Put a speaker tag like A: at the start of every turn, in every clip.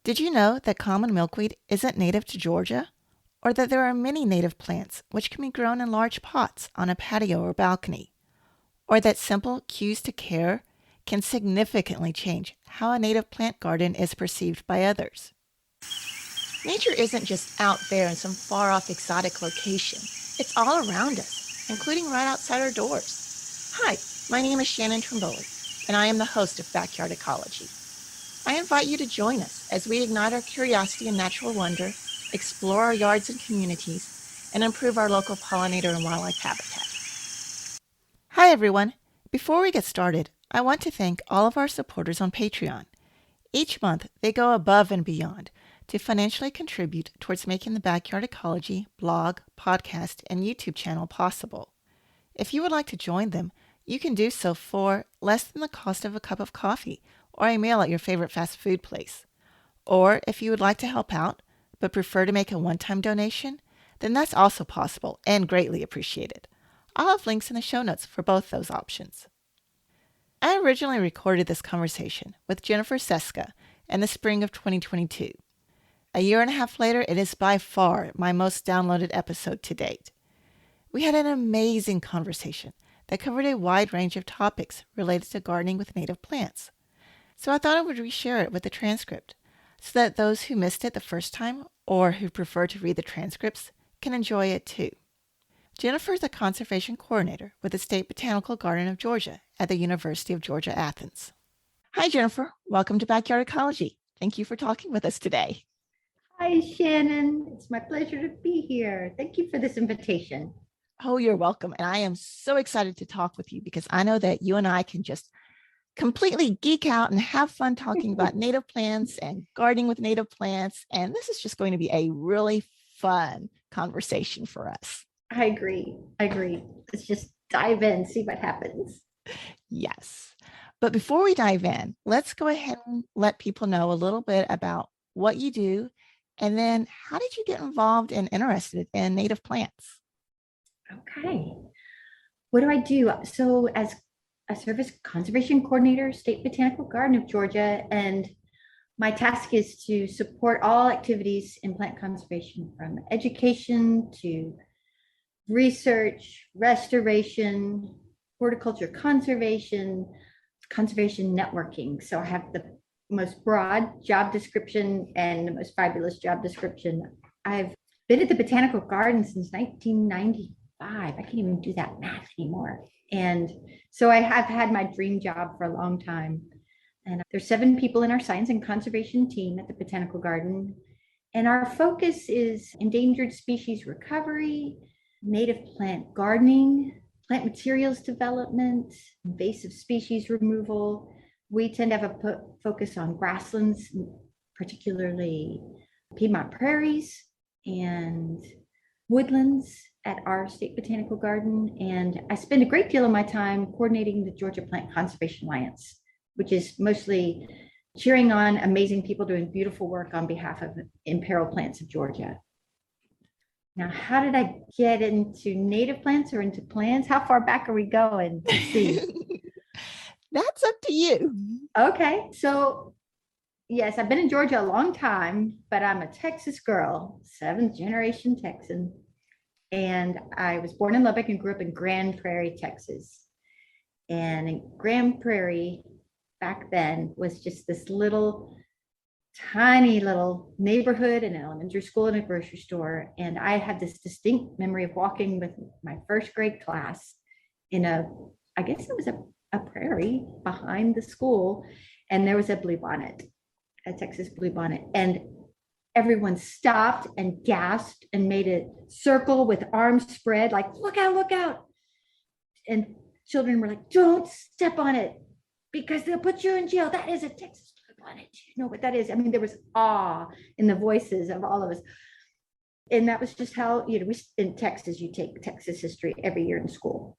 A: Did you know that common milkweed isn't native to Georgia? Or that there are many native plants which can be grown in large pots on a patio or balcony? Or that simple cues to care can significantly change how a native plant garden is perceived by others? Nature isn't just out there in some far off exotic location. It's all around us, including right outside our doors. Hi, my name is Shannon Trimboli, and I am the host of Backyard Ecology. I invite you to join us as we ignite our curiosity and natural wonder, explore our yards and communities, and improve our local pollinator and wildlife habitat. Hi, everyone. Before we get started, I want to thank all of our supporters on Patreon. Each month, they go above and beyond to financially contribute towards making the Backyard Ecology blog, podcast, and YouTube channel possible. If you would like to join them, you can do so for less than the cost of a cup of coffee or a meal at your favorite fast food place. Or if you would like to help out, but prefer to make a one-time donation, then that's also possible and greatly appreciated. I'll have links in the show notes for both those options. I originally recorded this conversation with Jennifer Seska in the spring of 2022. A year and a half later, it is by far my most downloaded episode to date. We had an amazing conversation that covered a wide range of topics related to gardening with native plants. So I thought I would reshare it with the transcript so that those who missed it the first time or who prefer to read the transcripts can enjoy it too. Jennifer is a conservation coordinator with the State Botanical Garden of Georgia at the University of Georgia, Athens. Hi, Jennifer. Welcome to Backyard Ecology. Thank you for talking with us today.
B: Hi, Shannon. It's my pleasure to be here. Thank you for this invitation.
A: Oh, you're welcome. And I am so excited to talk with you because I know that you and I can just completely geek out and have fun talking about native plants and gardening with native plants. And this is just going to be a really fun conversation for us.
B: I agree. Let's just dive in, see what happens.
A: Yes. But before we dive in, let's go ahead and let people know a little bit about what you do. And then how did you get involved and interested in native plants?
B: Okay. What do I do? So I serve as conservation coordinator, State Botanical Garden of Georgia, and my task is to support all activities in plant conservation from education to research, restoration, horticulture conservation, conservation networking. So I have the most broad job description and the most fabulous job description. I've been at the Botanical Garden since 1995. I can't even do that math anymore. And so I have had my dream job for a long time. And there's 7 people in our science and conservation team at the Botanical Garden. And our focus is endangered species recovery, native plant gardening, plant materials development, invasive species removal. We tend to have a focus on grasslands, particularly Piedmont prairies and woodlands at our State Botanical Garden. And I spend a great deal of my time coordinating the Georgia Plant Conservation Alliance, which is mostly cheering on amazing people doing beautiful work on behalf of imperiled plants of Georgia. Now, how did I get into native plants or into plants? How far back are we going? Let's see.
A: That's up to you.
B: Okay. So, yes, I've been in Georgia a long time, but I'm a Texas girl, 7th generation Texan. And I was born in Lubbock and grew up in Grand Prairie, Texas. And in Grand Prairie, back then, was just this tiny little neighborhood, an elementary school and a grocery store. And I had this distinct memory of walking with my first grade class in I guess it was a prairie behind the school. And there was a bluebonnet, a Texas bluebonnet. And everyone stopped and gasped and made a circle with arms spread, like, look out, look out. And children were like, don't step on it because they'll put you in jail. That is a Texas bluebonnet. You know what that is? I mean, there was awe in the voices of all of us. And that was just how, we in Texas, you take Texas history every year in school.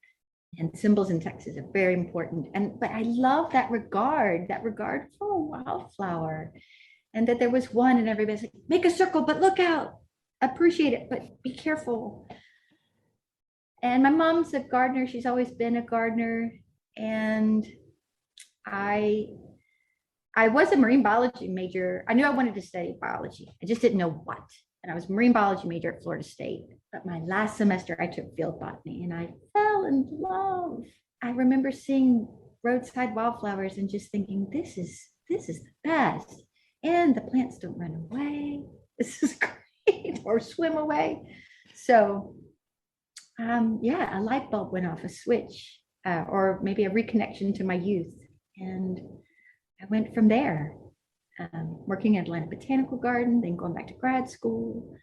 B: And symbols in Texas are very important. But I love that regard for a wildflower. And that there was one and everybody's like, make a circle, but look out, appreciate it, but be careful. And my mom's a gardener. She's always been a gardener. And I I was a marine biology major. I knew I wanted to study biology. I just didn't know what. And I was a marine biology major at Florida State. But my last semester, I took field botany and I fell in love. I remember seeing roadside wildflowers and just thinking, this is the best. And the plants don't run away. This is great, or swim away. So, yeah, a light bulb went off, a switch, or maybe a reconnection to my youth. And I went from there, working at Atlanta Botanical Garden, then going back to grad school,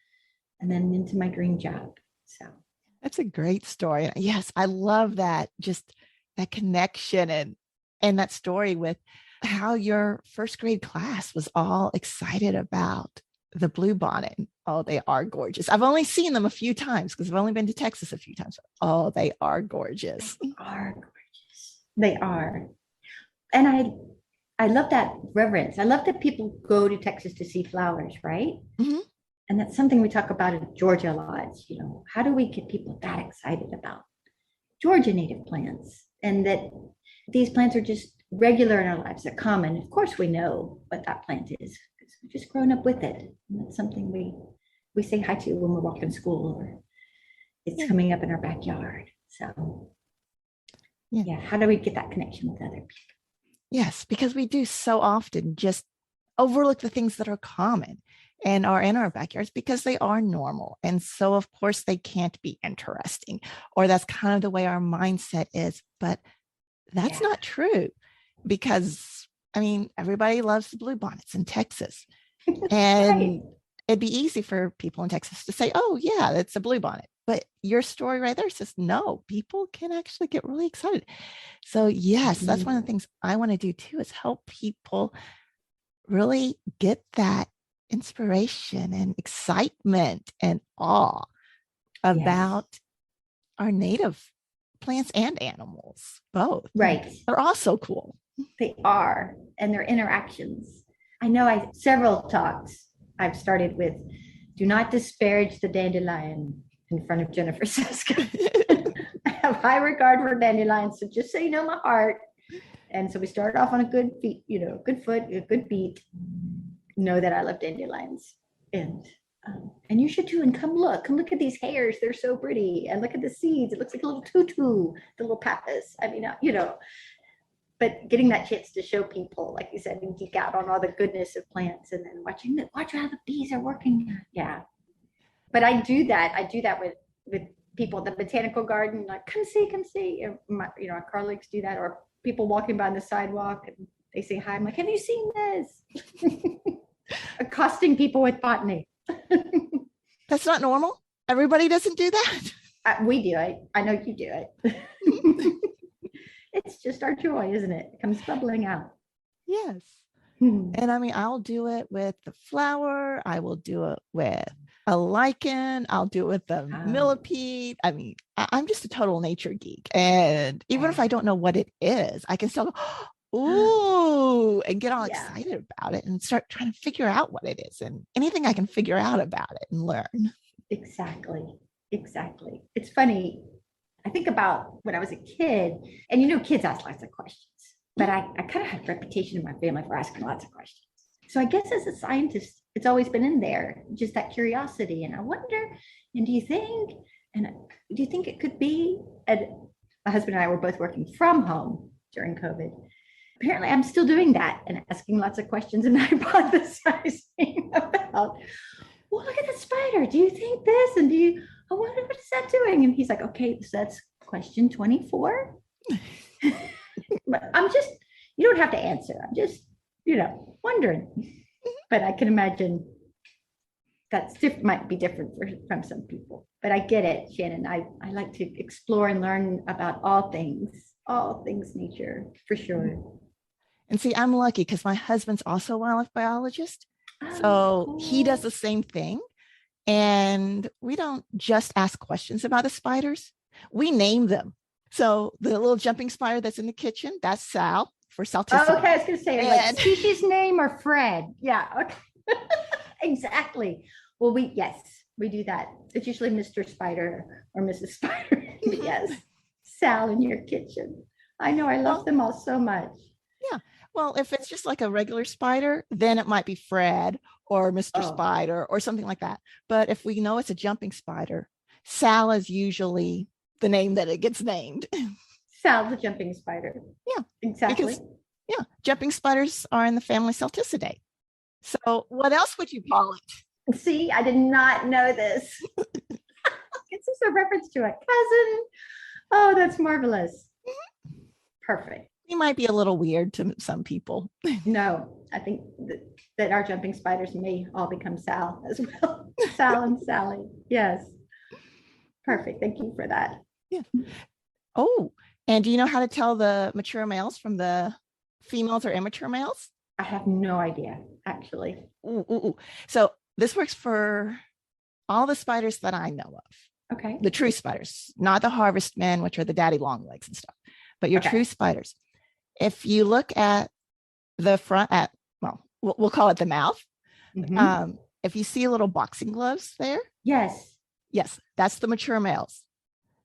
B: and then into my dream job. So
A: That's a great story. Yes, I love that. Just that connection and that story with how your first grade class was all excited about the bluebonnet. Oh, they are gorgeous. I've only seen them a few times because I've only been to Texas a few times. Oh, they are gorgeous.
B: they are gorgeous. They are. And I love that reverence. I love that people go to Texas to see flowers, right?
A: Mm-hmm.
B: And that's something we talk about in Georgia a lot. How do we get people that excited about Georgia native plants? And that these plants are just regular in our lives. They're common. Of course, we know what that plant is because we've just grown up with it. And that's something we say hi to when we're walking to school, or it's coming up in our backyard. So yeah, how do we get that connection with other people?
A: Yes, because we do so often just overlook the things that are common and are in our backyards because they are normal. And so, of course, they can't be interesting, or that's kind of the way our mindset is. But that's not true because, I mean, everybody loves the bluebonnets in Texas. And right. It'd be easy for people in Texas to say, oh, yeah, it's a bluebonnet. But your story right there says, no, people can actually get really excited. So, yes, that's one of the things I want to do too, is help people really get that inspiration and excitement and awe about our native plants and animals, both.
B: Right.
A: They're all so cool.
B: They are, and their interactions. I know several talks I've started with, do not disparage the dandelion in front of Jennifer Seska. I have high regard for dandelions, so just so you know my heart. And so we started off on a good feet, good foot, a good beat. Know that I love dandelions, and you should too. And come look at these hairs; they're so pretty. And look at the seeds; it looks like a little tutu, the little papas. I mean, But getting that chance to show people, like you said, and geek out on all the goodness of plants, and then watch how the bees are working. Yeah, but I do that with people at the botanical garden. Like, come see. Our colleagues do that, or people walking by on the sidewalk and they say hi. I'm like, have you seen this? Accosting people with botany.
A: That's not normal. Everybody doesn't do that.
B: We do. I know you do it. It's just our joy, isn't it? It comes bubbling out.
A: Yes. And I mean, I'll do it with the flower. I will do it with a lichen. I'll do it with the millipede. I mean, I'm just a total nature geek. And even if I don't know what it is, I can still go, ooh, and get all excited about it and start trying to figure out what it is, and anything I can figure out about it and learn.
B: Exactly. It's funny. I think about when I was a kid, and kids ask lots of questions, but I kind of had a reputation in my family for asking lots of questions. So I guess as a scientist, it's always been in there, just that curiosity. And I wonder, and do you think it could be? And my husband and I were both working from home during COVID. Apparently I'm still doing that and asking lots of questions and hypothesizing about, well, look at the spider. Do you think this? And what is that doing? And he's like, okay, so that's question 24. But you don't have to answer. I'm just, wondering. But I can imagine might be different from some people. But I get it, Shannon. I like to explore and learn about all things nature, for sure.
A: And see, I'm lucky because my husband's also a wildlife biologist. So cool. He does the same thing. And we don't just ask questions about the spiders. We name them. So the little jumping spider that's in the kitchen, that's Sal for Saltissima.
B: Oh, okay, I was going to say, like species name or Fred. Yeah, okay. Exactly. Well, we do that. It's usually Mr. Spider or Mrs. Spider. Yes, Sal in your kitchen. I know, I love them all so much.
A: Yeah. Well, if it's just like a regular spider, then it might be Fred or Mr.
B: Oh,
A: Spider or something like that. But if we know it's a jumping spider, Sal is usually the name that it gets named.
B: Sal the jumping spider.
A: Yeah,
B: Exactly.
A: because yeah, jumping spiders are in the family Celticidae. So what else would you call it?
B: See, I did not know this. Is this a reference to a cousin? Oh, that's marvelous. Perfect.
A: It might be a little weird to some people.
B: No, I think that our jumping spiders may all become Sal as well. Sal and Sally. Yes. Perfect. Thank you for that.
A: Yeah. Oh, and do you know how to tell the mature males from the females or immature males?
B: I have no idea, actually.
A: Ooh, ooh, ooh. So this works for all the spiders that I know of.
B: Okay.
A: The true spiders, not the harvest men, which are the daddy long legs and stuff, but your true spiders. If you look at the front at, well, we'll call it the mouth. If you see little boxing gloves there,
B: Yes.
A: yes, that's the mature males.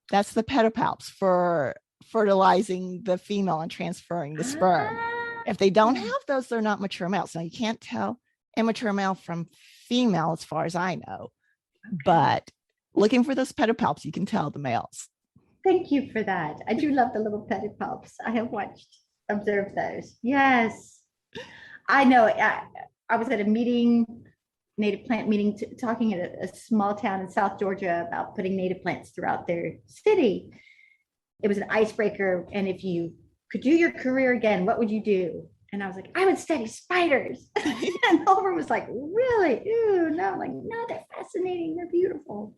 A: That's the pedipalps for fertilizing the female and transferring the sperm. If they don't have those, they're not mature males. Now you can't tell immature male from female as far as I know, but looking for those pedipalps, you can tell the males.
B: Thank you for that. I do love the little pedipalps. I have observed those. Yes. I know. I was at a meeting, native plant meeting, talking at a small town in South Georgia about putting native plants throughout their city. It was an icebreaker. And if you could do your career again, what would you do? And I was like, I would study spiders. And Homer was like, really? Ooh, no. I'm like, no, they're fascinating. They're beautiful.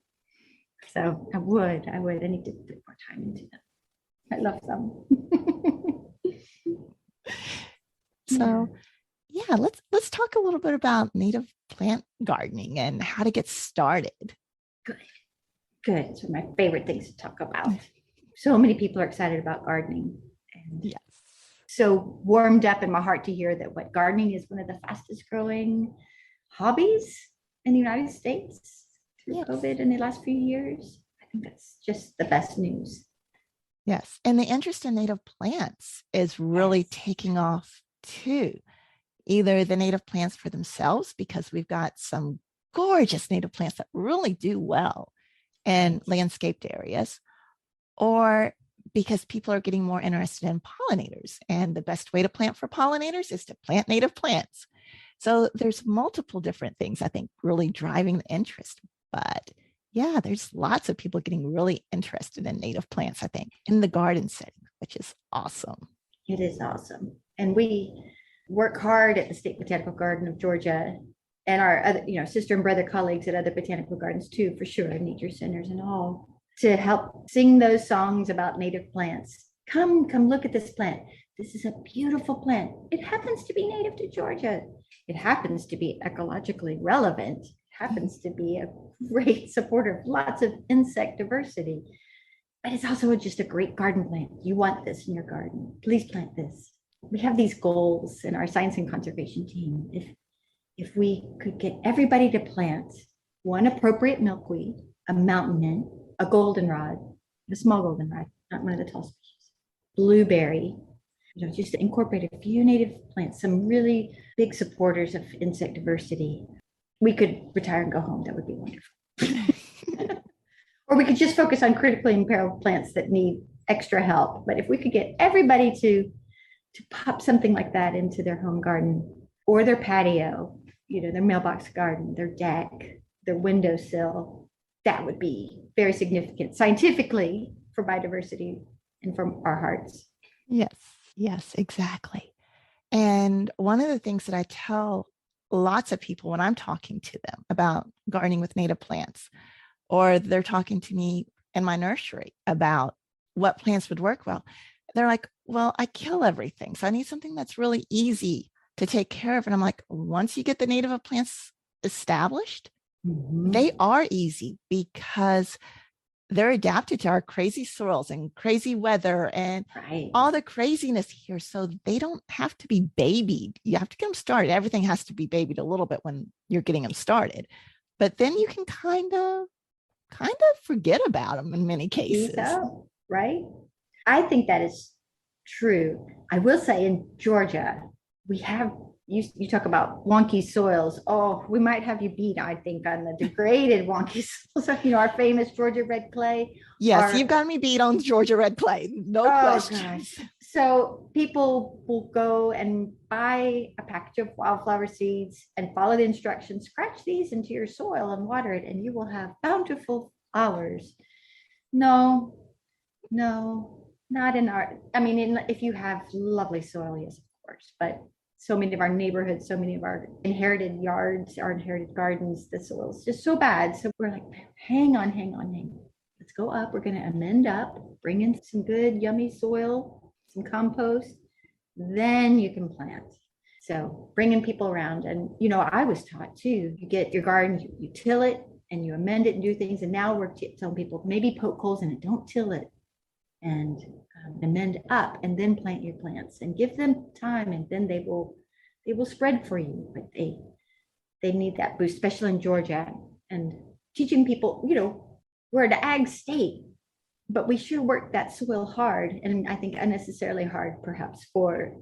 B: So I would. I need to put more time into them. I love them.
A: So yeah, let's talk a little bit about native plant gardening and how to get started.
B: Good. Good. It's one of my favorite things to talk about. So many people are excited about gardening. And
A: yes.
B: So warmed up in my heart to hear that what gardening is one of the fastest growing hobbies in the United States through COVID in the last few years. I think that's just the best news.
A: Yes. And the interest in native plants is really taking off too. Either the native plants for themselves, because we've got some gorgeous native plants that really do well in landscaped areas, or because people are getting more interested in pollinators. And the best way to plant for pollinators is to plant native plants. So there's multiple different things, I think, really driving the interest. But yeah, there's lots of people getting really interested in native plants, I think, in the garden setting, which is awesome.
B: It is awesome. And we work hard at the State Botanical Garden of Georgia and our other, sister and brother colleagues at other botanical gardens too, for sure, nature centers and all, to help sing those songs about native plants. Come look at this plant. This is a beautiful plant. It happens to be native to Georgia. It happens to be ecologically relevant. It happens to be a great supporter of lots of insect diversity. But it's also just a great garden plant. You want this in your garden. Please plant this. We have these goals in our science and conservation team. If we could get everybody to plant one appropriate milkweed, a mountain mint, a goldenrod, a small goldenrod, not one of the tall species, blueberry, just to incorporate a few native plants, some really big supporters of insect diversity, we could retire and go home. That would be wonderful. Or we could just focus on critically imperiled plants that need extra help. But if we could get everybody to pop something like that into their home garden or their patio, their mailbox garden, their deck, their windowsill, that would be very significant scientifically for biodiversity and from our hearts.
A: Yes, exactly. And one of the things that I tell lots of people when I'm talking to them about gardening with native plants, or they're talking to me in my nursery about what plants would work well, they're like, well, I kill everything. So I need something that's really easy to take care of. And I'm like, once you get the native plants established, they are easy because they're adapted to our crazy soils and crazy weather and all the craziness here. So they don't have to be babied. You have to get them started. Everything has to be babied a little bit when you're getting them started. But then you can kind of forget about them in many cases.
B: Right? I think that is true. I will say in Georgia, we have you talk about wonky soils. Oh, we might have you beat, I think, on the degraded wonky soils. Our famous Georgia red clay.
A: Yes, you've
B: Our
A: got me beat on Georgia red clay. No
B: Oh
A: questions.
B: gosh. So people will go and buy a package of wildflower seeds and follow the instructions. Scratch these into your soil and water it, and you will have bountiful flowers. No, no, not in our. I mean, if you have lovely soil, yes, of course. But so many of our neighborhoods, so many of our inherited yards, our inherited gardens, the soil is just so bad. So we're like, hang on, hang on, hang on. Let's go up. We're going to amend up, bring in some good, yummy soil, some compost. Then you can plant. So bringing people around. And, I was taught too, you get your garden, you till it and you amend it and do things. And now we're telling people maybe poke holes in it, don't till it, and amend up, and then plant your plants and give them time, and then they will spread for you. But they need that boost, especially in Georgia. And teaching people, we're an ag state, but we sure work that soil hard, and I think unnecessarily hard, perhaps, for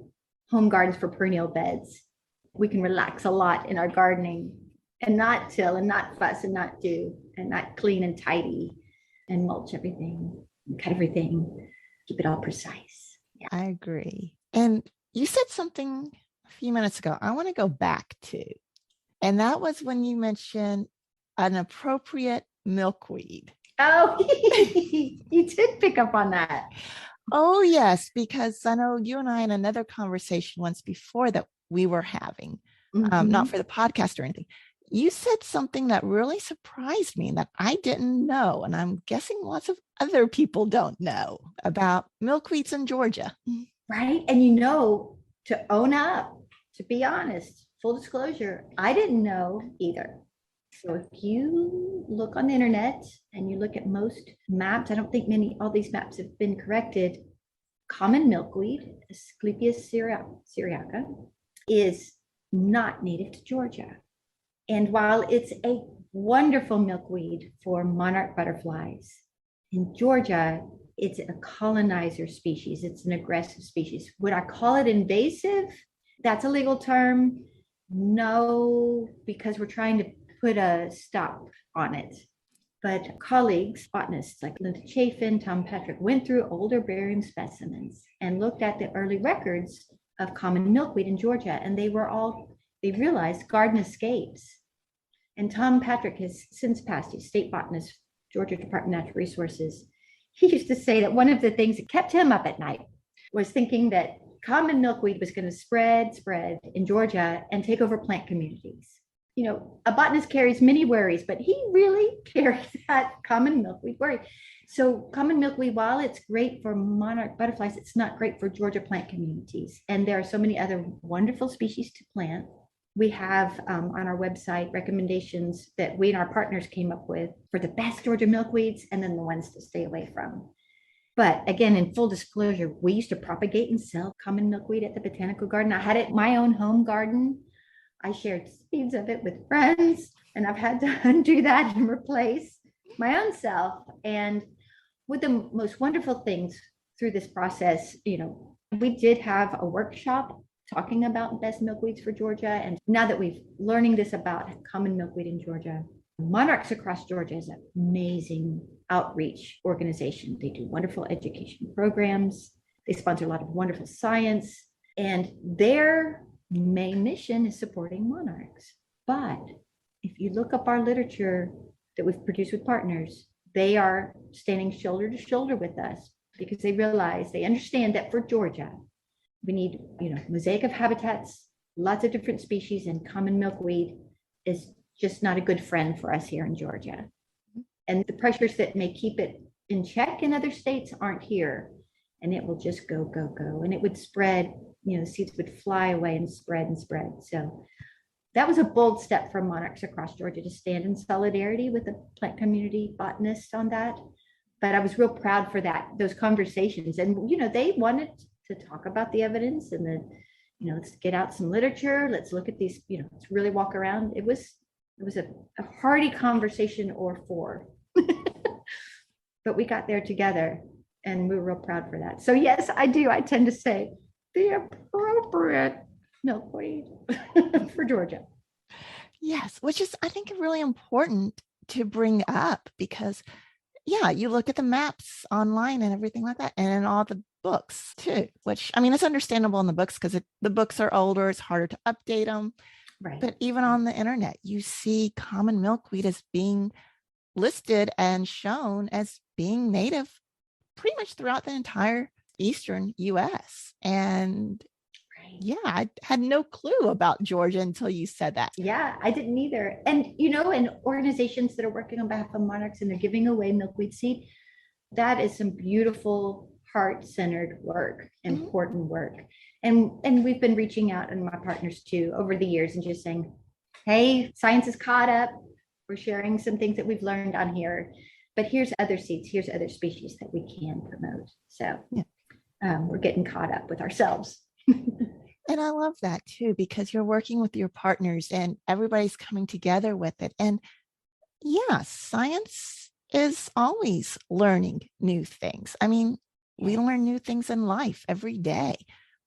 B: home gardens, for perennial beds. We can relax a lot in our gardening and not till and not fuss and not do and not clean and tidy and mulch everything and cut everything, keep it all precise. Yeah.
A: I agree. And you said something a few minutes ago I want to go back to, and that was when you mentioned an appropriate milkweed.
B: Oh, you did pick up on that.
A: Oh, yes, because I know you and I in another conversation once before that we were having, not for the podcast or anything, you said something that really surprised me that I didn't know. And I'm guessing lots of other people don't know about milkweeds in Georgia.
B: Right. And to own up, to be honest, full disclosure, I didn't know either. So if you look on the internet and you look at most maps, I don't think all these maps have been corrected. Common milkweed, Asclepias syriaca, is not native to Georgia. And while it's a wonderful milkweed for monarch butterflies, in Georgia, it's a colonizer species. It's an aggressive species. Would I call it invasive? That's a legal term. No, because we're trying to put a stop on it. But colleagues, botanists like Linda Chafin, Tom Patrick, went through older barium specimens and looked at the early records of common milkweed in Georgia, and they realized garden escapes. And Tom Patrick has since passed. He's state botanist, Georgia Department of Natural Resources. He used to say that one of the things that kept him up at night was thinking that common milkweed was going to spread in Georgia and take over plant communities. A botanist carries many worries, but he really carries that common milkweed worry. So common milkweed, while it's great for monarch butterflies, it's not great for Georgia plant communities. And there are so many other wonderful species to plant. We have on our website recommendations that we and our partners came up with for the best Georgia milkweeds and then the ones to stay away from. But again, in full disclosure, we used to propagate and sell common milkweed at the Botanical Garden. I had it in my own home garden. I shared seeds of it with friends, and I've had to undo that and replace my own self. And with the most wonderful things through this process, we did have a workshop talking about best milkweeds for Georgia. And now that we've learning this about common milkweed in Georgia, Monarchs Across Georgia is an amazing outreach organization. They do wonderful education programs. They sponsor a lot of wonderful science, and their main mission is supporting monarchs. But if you look up our literature that we've produced with partners, they are standing shoulder to shoulder with us because they understand that for Georgia, we need, mosaic of habitats, lots of different species, and common milkweed is just not a good friend for us here in Georgia. And the pressures that may keep it in check in other states aren't here. And it will just go, go, go. And it would spread, seeds would fly away and spread and spread. So that was a bold step for Monarchs Across Georgia to stand in solidarity with the plant community botanists on that. But I was real proud for those conversations. And, they wanted to talk about the evidence and let's get out some literature. Let's look at these, let's really walk around. It was a hearty conversation or four. But we got there together and we were real proud for that. So yes, I do. I tend to say the appropriate milkweed for Georgia.
A: Yes, which is, I think, really important to bring up because, yeah, you look at the maps online and everything like that, and in all the books too, which I mean, it's understandable in the books because the books are older, it's harder to update them.
B: Right.
A: But even on the internet, you see common milkweed as being listed and shown as being native pretty much throughout the entire eastern US. And
B: Right.
A: yeah, I had no clue about Georgia until you said that.
B: Yeah, I didn't either. And, and organizations that are working on behalf of monarchs and they're giving away milkweed seed, that is some beautiful heart-centered work,
A: Mhm.
B: important work. And we've been reaching out, and my partners too, over the years, and just saying, hey, science is caught up. We're sharing some things that we've learned on here, but here's other seeds, here's other species that we can promote. So
A: Yeah.
B: we're getting caught up with ourselves.
A: And I love that too, because you're working with your partners and everybody's coming together with it. And yeah, science is always learning new things. I mean, we
B: Yes.
A: learn new things in life every day.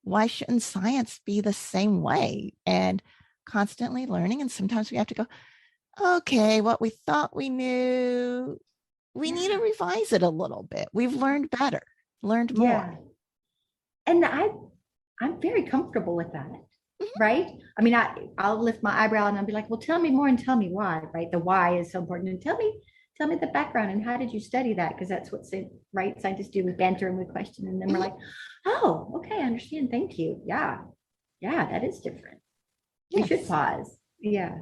A: Why shouldn't science be the same way and constantly learning? And sometimes we have to go, okay, what we thought we knew, we need to
B: Yeah.
A: revise it a little bit. We've learned better, learned more.
B: Yeah. And I'm very comfortable with that.
A: Mhm.
B: Right. I mean, I'll lift my eyebrow and I'll be like, well, tell me more and tell me why. Right. The why is so important. And tell me the background and how did you study that? Because that's what right scientists do. We banter and we question. And then we're
A: Mhm.
B: like, oh, okay, I understand. Thank you. Yeah. Yeah, that is different. We should
A: Yes.
B: pause. Yeah.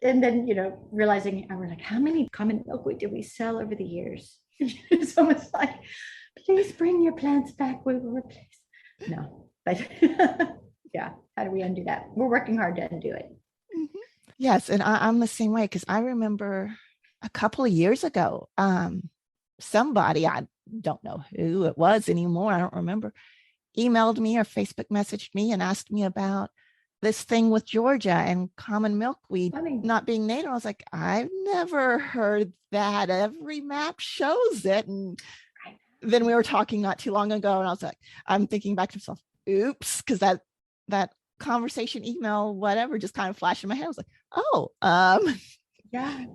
B: And then, realizing, and we're like, how many common milkweed did we sell over the years? It's almost like, please bring your plants back. We will replace. No, but yeah, how do we undo that? We're working hard to undo it.
A: Mhm. Yes, and I'm the same way because I remember a couple of years ago, somebody, I don't know who it was anymore, I don't remember, emailed me or Facebook messaged me and asked me about this thing with Georgia and common milkweed
B: I mean,
A: not being native. I was like, I've never heard that. Every map shows it. And then we were talking not too long ago, and I was like, I'm thinking back to myself, oops, because that conversation, email, whatever, just kind of flashed in my head. I was like, oh,
B: yeah,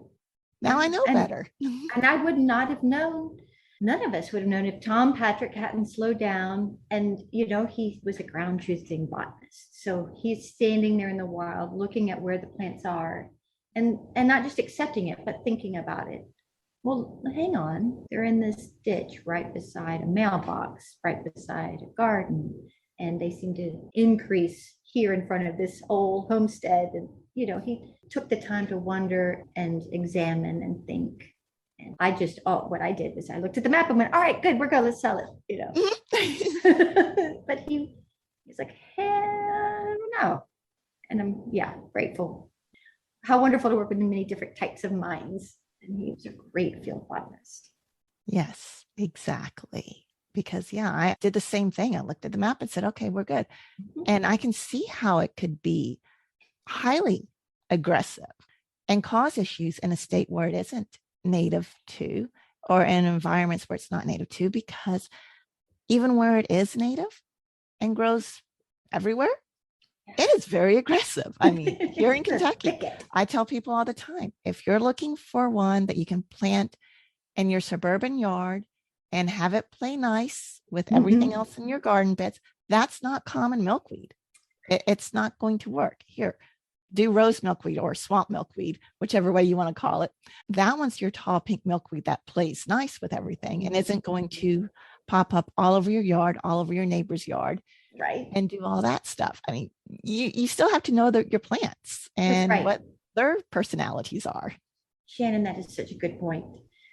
A: now I
B: yeah.
A: know
B: And
A: better.
B: I would not have known, none of us would have known if Tom Patrick hadn't slowed down. And, he was a ground truthing botanist. So he's standing there in the wild looking at where the plants are and not just accepting it, but thinking about it. Well, hang on. They're in this ditch right beside a mailbox, right beside a garden, and they seem to increase here in front of this old homestead. And, he took the time to wonder and examine and think. And what I did was I looked at the map and went, all right, good, we're good, let's sell it. But he's like, hell no. And I'm, yeah, grateful. How wonderful to work with many different types of minds. And he was a great field botanist.
A: Yes, exactly. Because yeah, I did the same thing. I looked at the map and said, okay, we're good.
B: Mhm.
A: And I can see how it could be highly aggressive and cause issues in a state where it isn't native to, or in environments where it's not native to, because even where it is native and grows everywhere, it is very aggressive. I mean, here in
B: It's a
A: Kentucky,
B: thicket.
A: I tell people all the time, if you're looking for one that you can plant in your suburban yard and have it play nice with everything
B: Mhm.
A: else in your garden beds, that's not common milkweed. It's not going to work. Here, do rose milkweed or swamp milkweed, whichever way you want to call it. That one's your tall pink milkweed that plays nice with everything and isn't going to pop up all over your yard, all over your neighbor's yard,
B: Right.
A: and do all that stuff. I mean, you still have to know your plants
B: That's
A: and
B: right.
A: what their personalities are.
B: Shannon, that is such a good point.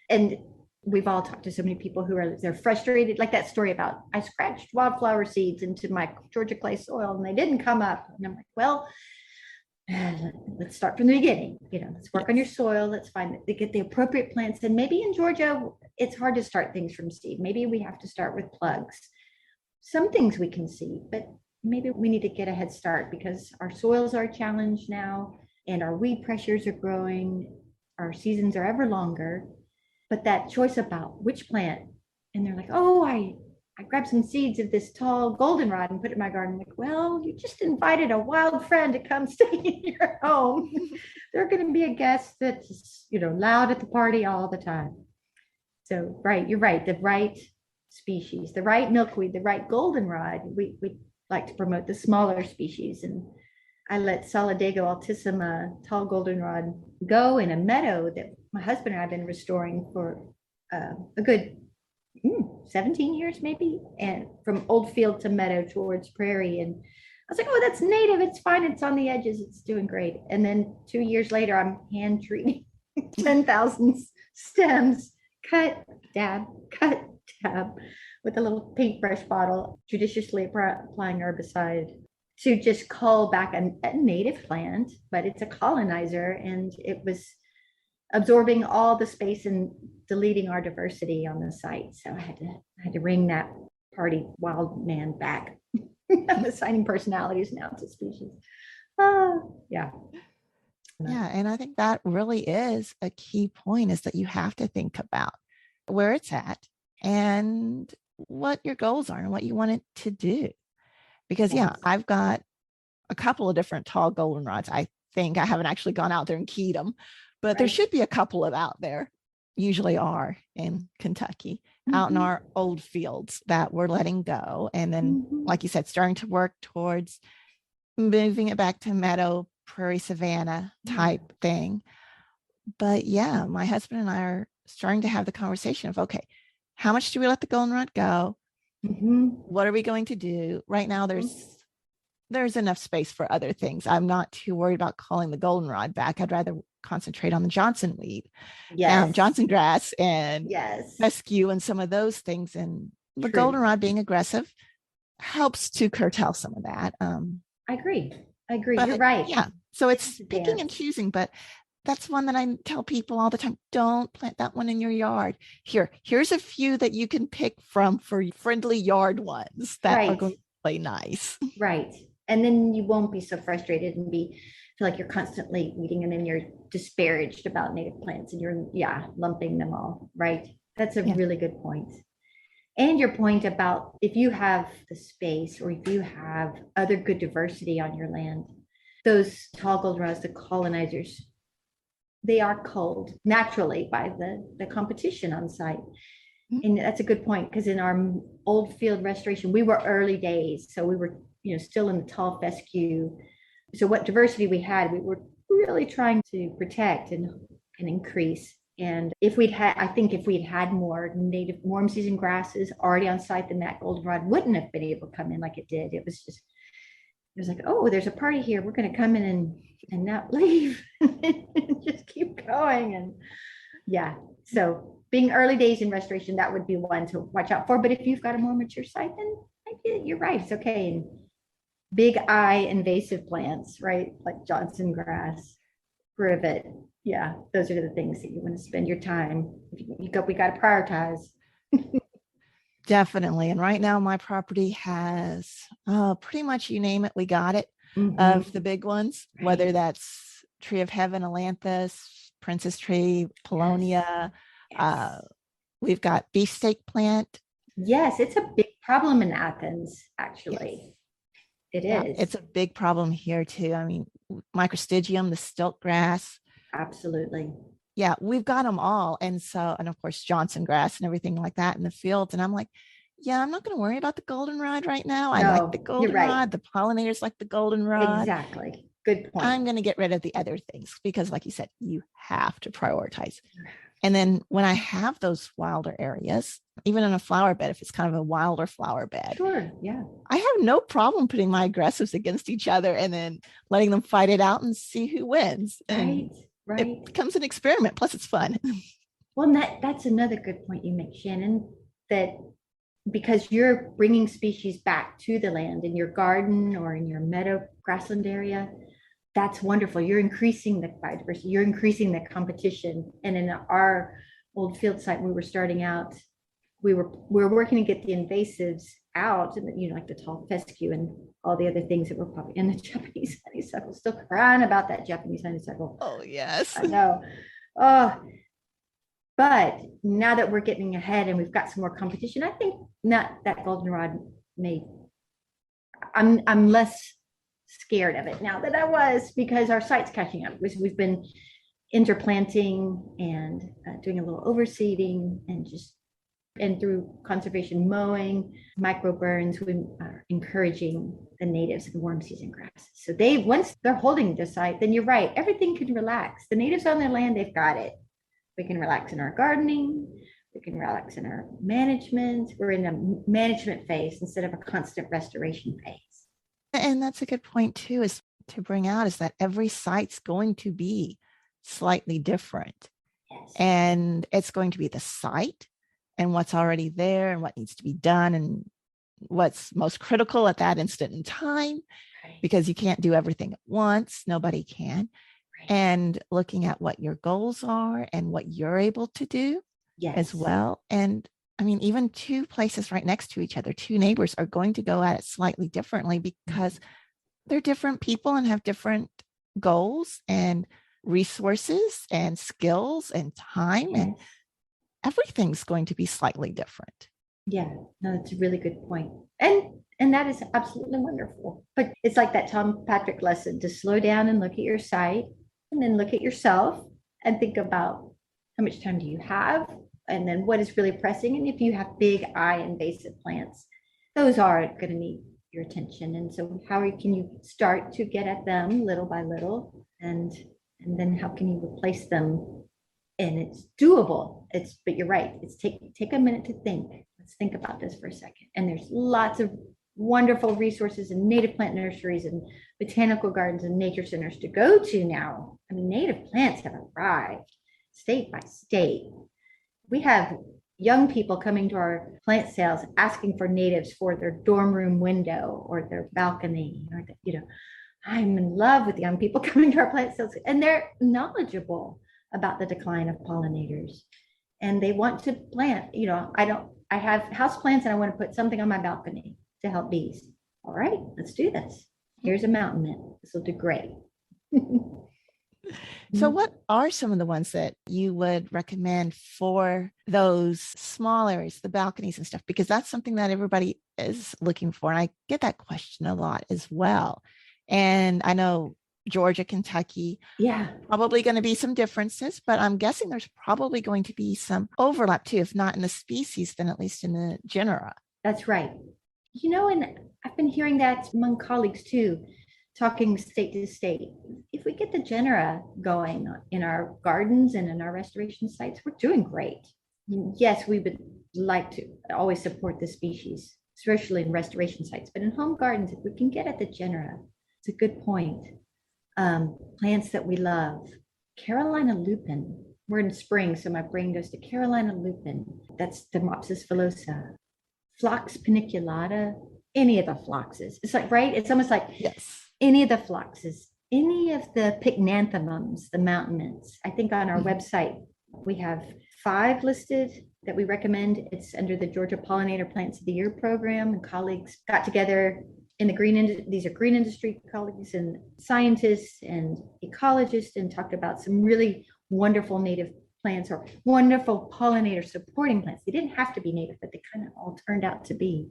B: And we've all talked to so many people they're frustrated, like that story about I scratched wildflower seeds into my Georgia clay soil and they didn't come up. And I'm like, well, let's start from the beginning. Let's work on your
A: Yes.
B: soil. Let's get the appropriate plants. And maybe in Georgia, it's hard to start things from seed. Maybe we have to start with plugs. Some things we can see, but maybe we need to get a head start because our soils are challenged now and our weed pressures are growing. Our seasons are ever longer. But that choice about which plant, and they're like, oh, I grabbed some seeds of this tall goldenrod and put it in my garden. I'm like, well, you just invited a wild friend to come stay in your home. They're going to be a guest that's, loud at the party all the time. So, right, you're right. The right species, the right milkweed, the right goldenrod. We like to promote the smaller species. And I let Solidago altissima tall goldenrod go in a meadow that my husband and I have been restoring for a good 17 years maybe, and from old field to meadow towards prairie. And I was like, oh, that's native. It's fine. It's on the edges. It's doing great. And then 2 years later, I'm hand treating 10,000 stems, cut, dab, cut, dab, with a little paintbrush bottle, judiciously applying herbicide to just cull back a native plant, but it's a colonizer, and it was absorbing all the space and deleting our diversity on the site. So I had to ring that party wild man back. I'm assigning personalities now to species. Yeah.
A: Yeah, and I think that really is a key point, is that you have to think about where it's at and what your goals are and what you want it to do. Because yeah,
B: Yes.
A: I've got a couple of different tall goldenrods. I think I haven't actually gone out there and keyed them, but there
B: Right.
A: should be a couple of out there, usually are in Kentucky, out in our old fields that we're letting go. And then, like you said, starting to work towards moving it back to meadow, prairie, savanna type thing. But yeah, my husband and I are starting to have the conversation of, okay, how much do we let the goldenrod go? What are we going to do? Right now, there's enough space for other things. I'm not too worried about calling the goldenrod back. I'd rather concentrate on the Johnson weed,
B: Yes.
A: Johnson grass, and
B: Yes.
A: fescue, and some of those things. And the
B: True.
A: goldenrod being aggressive helps to curtail some of that.
B: I agree. I agree. You're
A: But
B: right.
A: yeah, so
B: It's
A: it's
B: a
A: picking and
B: dance.
A: choosing. But that's one that I tell people all the time: don't plant that one in your yard. Here's a few that you can pick from for friendly yard ones that are
B: Right.
A: going to play nice.
B: Right. And then you won't be so frustrated and feel like you're constantly weeding, and then you're disparaged about native plants and you're, yeah, lumping them all. Right. That's a
A: Yeah.
B: really good point. And your point about if you have the space or if you have other good diversity on your land, those tall goldenrods, the colonizers, they are culled naturally by the competition on site. And that's a good point, because in our old field restoration, we were early days. So we were, still in the tall fescue. So what diversity we had, we were really trying to protect and increase. And I think if we'd had more native warm season grasses already on site, then that goldenrod wouldn't have been able to come in like it did. It was like, oh, there's a party here. We're going to come in and not leave and just keep going. And yeah, so being early days in restoration, that would be one to watch out for. But if you've got a more mature site, then you're right. It's okay. And big eye invasive plants, right? Like Johnson grass, privet. Yeah, those are the things that you want to spend your time. We got to prioritize.
A: Definitely. And right now, my property has pretty much, you name it, we got it, of the big ones, whether
B: Right.
A: that's Tree of Heaven, Ailanthus, Princess Tree,
B: Yes.
A: Paulownia.
B: Yes.
A: We've got beefsteak plant.
B: Yes, it's a big problem in Athens,
A: Yes.
B: actually. It
A: Yeah,
B: is.
A: it's a big problem here too. I mean, microstygium, the stilt grass.
B: Absolutely.
A: Yeah, we've got them all. And so, and of course, Johnson grass and everything like that in the fields. And I'm like, yeah, I'm not going to worry about the goldenrod right now. I like the
B: No, you're right.
A: goldenrod. The pollinators like the goldenrod.
B: Exactly. Good point.
A: I'm going to get rid of the other things because, like you said, you have to prioritize. And then when I have those wilder areas, even in a flower bed, if it's kind of a wilder flower bed,
B: Sure. Yeah.
A: I have no problem putting my aggressives against each other and then letting them fight it out and see who wins.
B: Right.
A: And
B: Right.
A: it becomes an experiment. Plus, it's fun.
B: Well, that's another good point you make, Shannon, that because you're bringing species back to the land in your garden or in your meadow grassland area, that's wonderful. You're increasing the biodiversity, you're increasing the competition. And in our old field site, we were starting out, we were working to get the invasives out, and like the tall fescue and all the other things that were popping, and the Japanese honeysuckle. Still crying about that Japanese honeysuckle.
A: Oh, yes.
B: I know. Oh, But now that we're getting ahead and we've got some more competition, I think not that goldenrod may, I'm less scared of it now than I was because our site's catching up. We've been interplanting and doing a little overseeding and just and through conservation mowing, microburns, we are encouraging the natives of the warm season grasses. So they, once they're holding the site, then you're right, everything can relax. The natives on their land, they've got it. We can relax in our gardening. We can relax in our management. We're in a management phase instead of a constant restoration phase.
A: And that's a good point too, is to bring out is that every site's going to be slightly different.
B: Yes.
A: And it's going to be the site and what's already there and what needs to be done and what's most critical at that instant in time,
B: Right.
A: because you can't do everything at once. Nobody can.
B: Right.
A: And looking at what your goals are and what you're able to do
B: Yes.
A: as well. And I mean, even two places right next to each other, two neighbors are going to go at it slightly differently because they're different people and have different goals and resources and skills and time.
B: Yes.
A: And everything's going to be slightly different.
B: Yeah, no, that's a really good point. And that is absolutely wonderful. But it's like that Tom Patrick lesson to slow down and look at your site and then look at yourself and think about how much time do you have and then what is really pressing. And if you have big eye invasive plants, those are going to need your attention. And so how can you start to get at them little by little and then how can you replace them? And it's doable. But you're right. It's take a minute to think. Let's think about this for a second. And there's lots of wonderful resources and native plant nurseries and botanical gardens and nature centers to go to now. I mean, native plants have arrived state by state. We have young people coming to our plant sales asking for natives for their dorm room window or their balcony or I'm in love with young people coming to our plant sales and they're knowledgeable about the decline of pollinators and they want to plant. I have house plants and I want to put something on my balcony to help bees. All right, let's do this. Here's a mountain mint. This will do great.
A: So what are some of the ones that you would recommend for those small areas, the balconies and stuff? Because that's something that everybody is looking for. And I get that question a lot as well. And I know Georgia, Kentucky, probably going to be some differences, but I'm guessing there's probably going to be some overlap too, if not in the species, then at least in the genera.
B: That's right. And I've been hearing that among colleagues too, talking state to state. If we get the genera going in our gardens and in our restoration sites, we're doing great. Yes, we would like to always support the species, especially in restoration sites, but in home gardens, if we can get at the genera, it's a good point. Plants that we love. Carolina lupin. We're in spring, so my brain goes to Carolina lupin. That's Thermopsis villosa. Phlox paniculata. Any of the phloxes. It's like, right? It's almost like
A: yes.
B: Any of the phloxes, any of the pycnanthemums, the mountain mints. I think on our website, we have 5 listed that we recommend. It's under the Georgia Pollinator Plants of the Year program, and colleagues got together in the these are green industry colleagues and scientists and ecologists and talked about some really wonderful native plants or wonderful pollinator supporting plants. They didn't have to be native, but they kind of all turned out to be.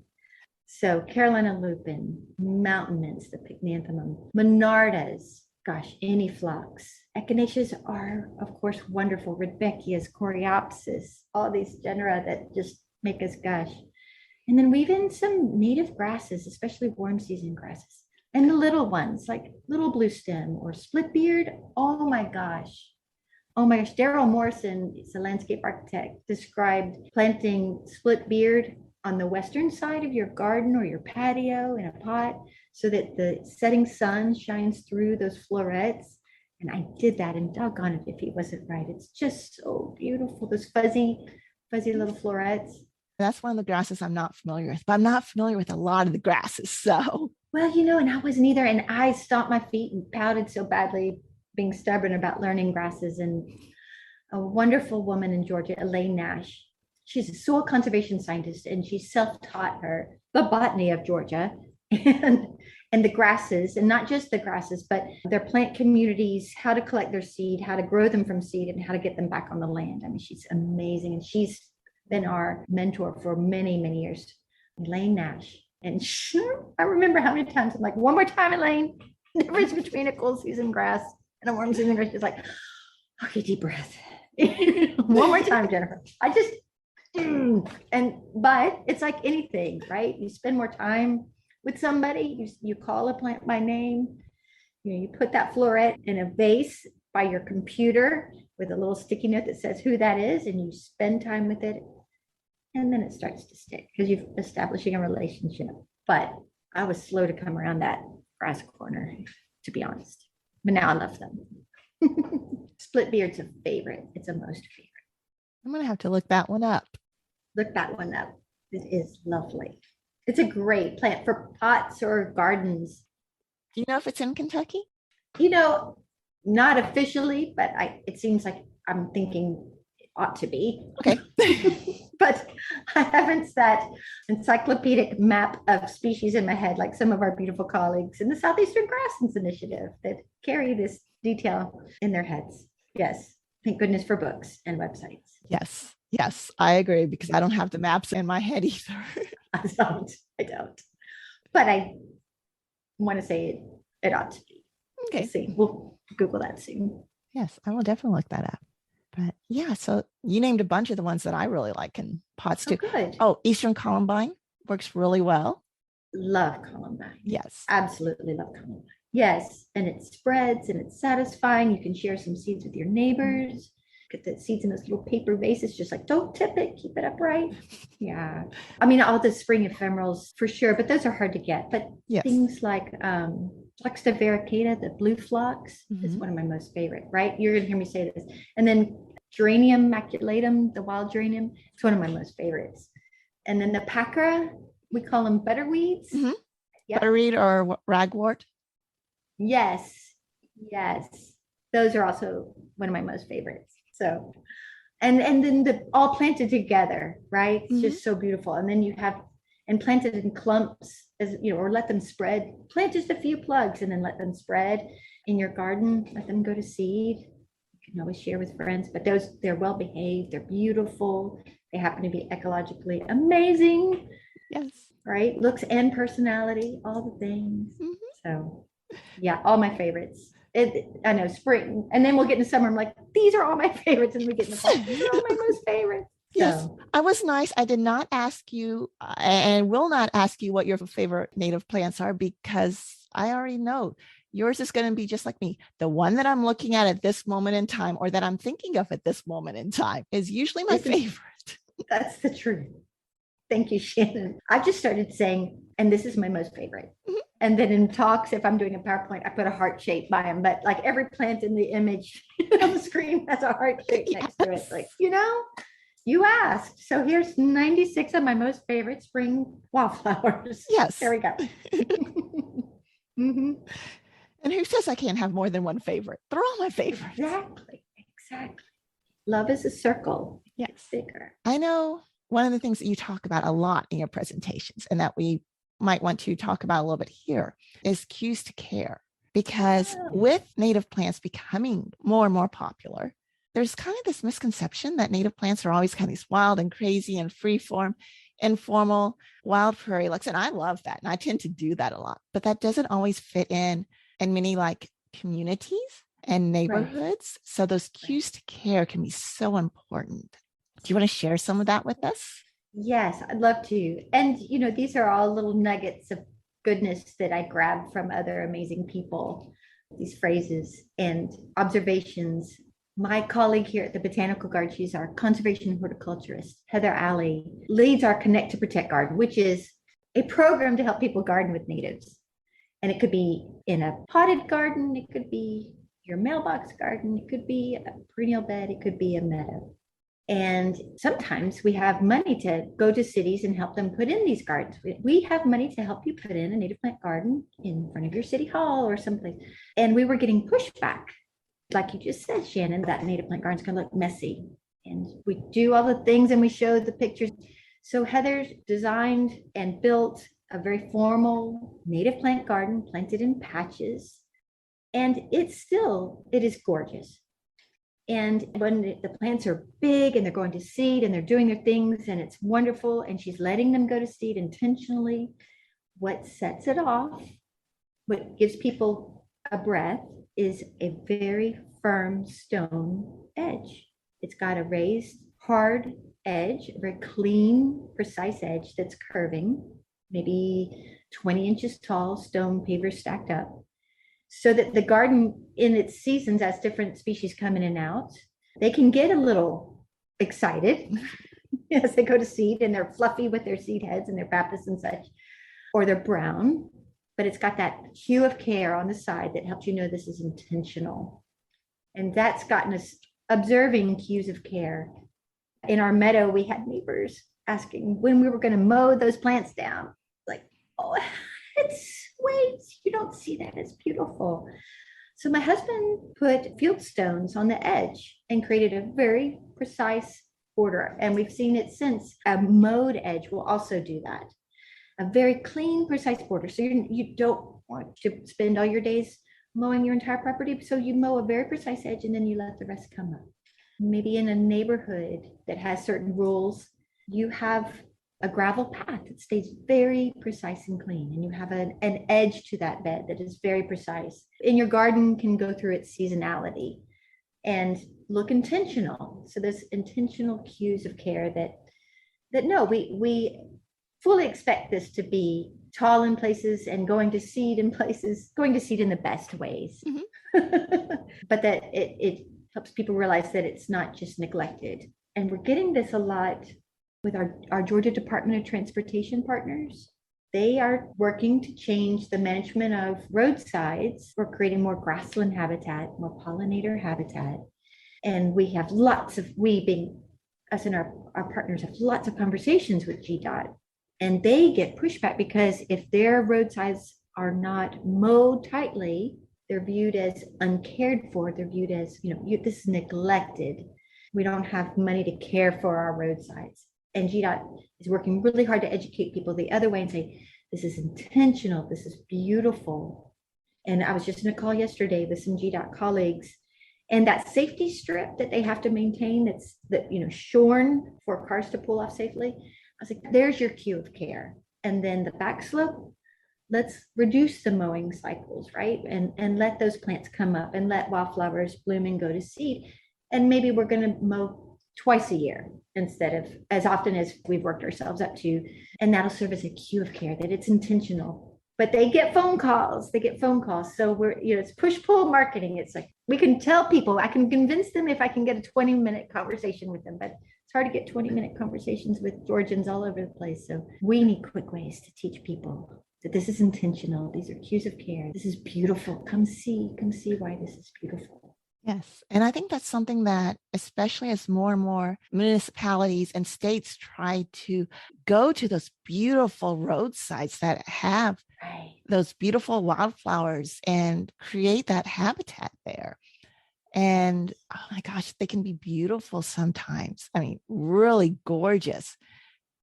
B: So Carolina lupin, mountain mints, the pycnanthemum, monardas, gosh, any phlox. Echinaceas are, of course, wonderful. Rudbeckias, coreopsis, all these genera that just make us gush. And then weave in some native grasses, especially warm season grasses. And the little ones, like little blue stem or split beard. Oh my gosh. Daryl Morrison, it's a landscape architect, described planting split beard on the western side of your garden or your patio in a pot so that the setting sun shines through those florets. And I did that, and doggone it if he wasn't right. It's just so beautiful, those fuzzy little florets.
A: That's one of the grasses I'm not familiar with, but I'm not familiar with a lot of the grasses. So,
B: well, and I wasn't either. And I stomped my feet and pouted so badly, being stubborn about learning grasses. And a wonderful woman in Georgia, Elaine Nash, she's a soil conservation scientist and she self-taught her the botany of Georgia. And and the grasses, and not just the grasses, but their plant communities, how to collect their seed, how to grow them from seed, and how to get them back on the land. I mean, she's amazing. And she's been our mentor for many, many years, Elaine Nash. And I remember how many times I'm like, one more time, Elaine, the difference between a cool season grass and a warm season grass. She's like, okay, deep breath. One more time, Jennifer. But it's like anything, right? You spend more time with somebody, you call a plant by name, you put that floret in a vase by your computer with a little sticky note that says who that is, and you spend time with it, and then it starts to stick because you're establishing a relationship. But I was slow to come around that grass corner, to be honest. But now I love them. Split beard's a favorite. It's a most favorite.
A: I'm going to have to look that one up.
B: Look that one up. It is lovely. It's a great plant for pots or gardens.
A: Do you know if it's in Kentucky?
B: Not officially, but it seems like I'm thinking it ought to be.
A: Okay.
B: But I haven't that encyclopedic map of species in my head like some of our beautiful colleagues in the Southeastern Grasslands Initiative that carry this detail in their heads. Yes. Thank goodness for books and websites.
A: Yes, I agree, because I don't have the maps in my head either.
B: I don't. But I want to say it ought to be.
A: Okay.
B: We'll see. We'll Google that soon.
A: Yes, I will definitely look that up. But yeah, so you named a bunch of the ones that I really like in pots too.
B: Good.
A: Oh, Eastern Columbine works really well.
B: Love Columbine.
A: Yes.
B: Absolutely love Columbine. Yes. And it spreads and it's satisfying. You can share some seeds with your neighbors. Get the seeds in those little paper vases, just like don't tip it, keep it upright. Yeah. I mean, all the spring ephemerals for sure, but those are hard to get. But yes, things like Flex varicata, the blue phlox, is one of my most favorite, right? You're going to hear me say this. And then Geranium maculatum, the wild geranium, it's one of my most favorites. And then the Pacra, we call them butterweeds.
A: Yep. Butterweed or ragwort.
B: Yes. Those are also one of my most favorites. So, and then all planted together, right? It's just so beautiful. And then you have, and planted in clumps, or let them spread. Plant just a few plugs and then let them spread in your garden. Let them go to seed. You can always share with friends, but they're well behaved. They're beautiful. They happen to be ecologically amazing.
A: Yes.
B: Right? Looks and personality, all the things. So yeah, all my favorites. I know spring, and then we'll get into summer. I'm like, these are all my favorites, and we get into fall. These are all my most favorites.
A: Yes, I was nice. I did not ask you, and will not ask you what your favorite native plants are, because I already know yours is going to be just like me. The one that I'm looking at this moment in time, or that I'm thinking of at this moment in time, is usually my favorite.
B: That's the truth. Thank you, Shannon. I've just started saying, and this is my most favorite. And then in talks, if I'm doing a PowerPoint, I put a heart shape by them. But like every plant in the image on the screen has a heart shape next to it. Like, you asked. So here's 96 of my most favorite spring wildflowers.
A: Yes.
B: There we go.
A: And who says I can't have more than one favorite? They're all my favorites.
B: Exactly. Love is a circle.
A: Yes.
B: It's bigger.
A: I know one of the things that you talk about a lot in your presentations, and that we might want to talk about a little bit here, is cues to care. Because with native plants becoming more and more popular, there's kind of this misconception that native plants are always kind of these wild and crazy and freeform, informal, wild prairie looks. And I love that. And I tend to do that a lot. But that doesn't always fit in many communities and neighborhoods. Right. So those cues to care can be so important. Do you want to share some of that with us?
B: Yes, I'd love to. And, these are all little nuggets of goodness that I grabbed from other amazing people, these phrases and observations. My colleague here at the Botanical Garden, she's our conservation horticulturist, Heather Alley, leads our Connect to Protect Garden, which is a program to help people garden with natives. And it could be in a potted garden, it could be your mailbox garden, it could be a perennial bed, it could be a meadow. And sometimes we have money to go to cities and help them put in these gardens. We have money to help you put in a native plant garden in front of your city hall or someplace. And we were getting pushback. Like you just said, Shannon, that native plant garden's going to look messy. And we do all the things and we show the pictures. So Heather designed and built a very formal native plant garden planted in patches. And it is gorgeous. And when the plants are big and they're going to seed and they're doing their things and it's wonderful, and she's letting them go to seed intentionally, what sets it off, what gives people a breath, is a very firm stone edge. It's got a raised, hard edge, a very clean, precise edge that's curving, maybe 20 inches tall, stone pavers stacked up, so that the garden in its seasons, as different species come in and out, they can get a little excited as they go to seed and they're fluffy with their seed heads and their pappus and such, or they're brown, but it's got that hue of care on the side that helps you know this is intentional. And that's gotten us observing cues of care. In our meadow, we had neighbors asking when we were going to mow those plants down. Like, oh, wait, you don't see that. It's beautiful. So my husband put field stones on the edge and created a very precise border. And we've seen it since. A mowed edge will also do that. A very clean, precise border. So you don't want to spend all your days mowing your entire property. So you mow a very precise edge and then you let the rest come up. Maybe in a neighborhood that has certain rules, you have a gravel path that stays very precise and clean, and you have an edge to that bed that is very precise. And your garden can go through its seasonality and look intentional. So there's intentional cues of care that no, we fully expect this to be tall in places and going to seed in places, going to seed in the best ways. Mm-hmm. But that it helps people realize that it's not just neglected. And we're getting this a lot with our Georgia Department of Transportation partners. They are working to change the management of roadsides. We're creating more grassland habitat, more pollinator habitat. And we have we being us and our partners have lots of conversations with GDOT. And they get pushback because if their roadsides are not mowed tightly, they're viewed as uncared for. They're viewed as, this is neglected. We don't have money to care for our roadsides. And GDOT is working really hard to educate people the other way and say, this is intentional, this is beautiful. And I was just in a call yesterday with some GDOT colleagues, and that safety strip that they have to maintain, that's shorn for cars to pull off safely. I was like, there's your cue of care. And then the back slope, let's reduce the mowing cycles, right? And let those plants come up and let wildflowers bloom and go to seed. And maybe we're going to mow twice a year instead of as often as we've worked ourselves up to. And that'll serve as a cue of care that it's intentional. But they get phone calls. So it's push-pull marketing. It's like, we can tell people, I can convince them if I can get a 20-minute conversation with them, but it's hard to get 20-minute conversations with Georgians all over the place. So we need quick ways to teach people that this is intentional. These are cues of care. This is beautiful. Come see why this is beautiful.
A: Yes. And I think that's something that, especially as more and more municipalities and states try to go to those beautiful roadsides that have those beautiful wildflowers and create that habitat there. And oh my gosh, they can be beautiful sometimes. I mean, really gorgeous.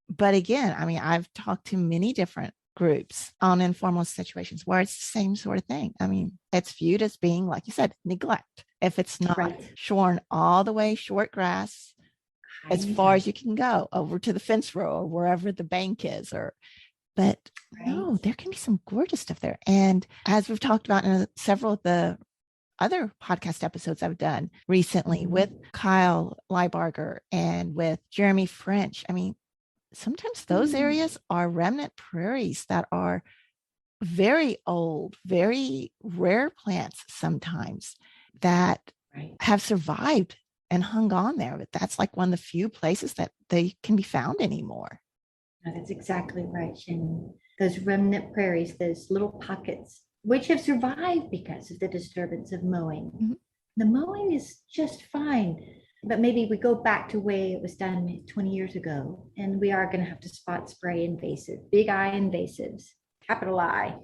A: But again, I've talked to many different groups on informal situations where it's the same sort of thing. It's viewed as being, like you said, neglect. If it's not shorn all the way, short grass, as far as you can go over to the fence row or wherever the bank is, but no, there can be some gorgeous stuff there. And as we've talked about in several of the other podcast episodes I've done recently with Kyle Leibarger and with Jeremy French, sometimes those areas are remnant prairies that are very old, very rare plants sometimes that have survived and hung on there. But that's like one of the few places that they can be found anymore.
B: No, that's exactly right, Shannon. Those remnant prairies, those little pockets, which have survived because of the disturbance of mowing. Mm-hmm. The mowing is just fine. But maybe we go back to the way it was done 20 years ago, and we are going to have to spot spray invasive, big I invasives, capital I,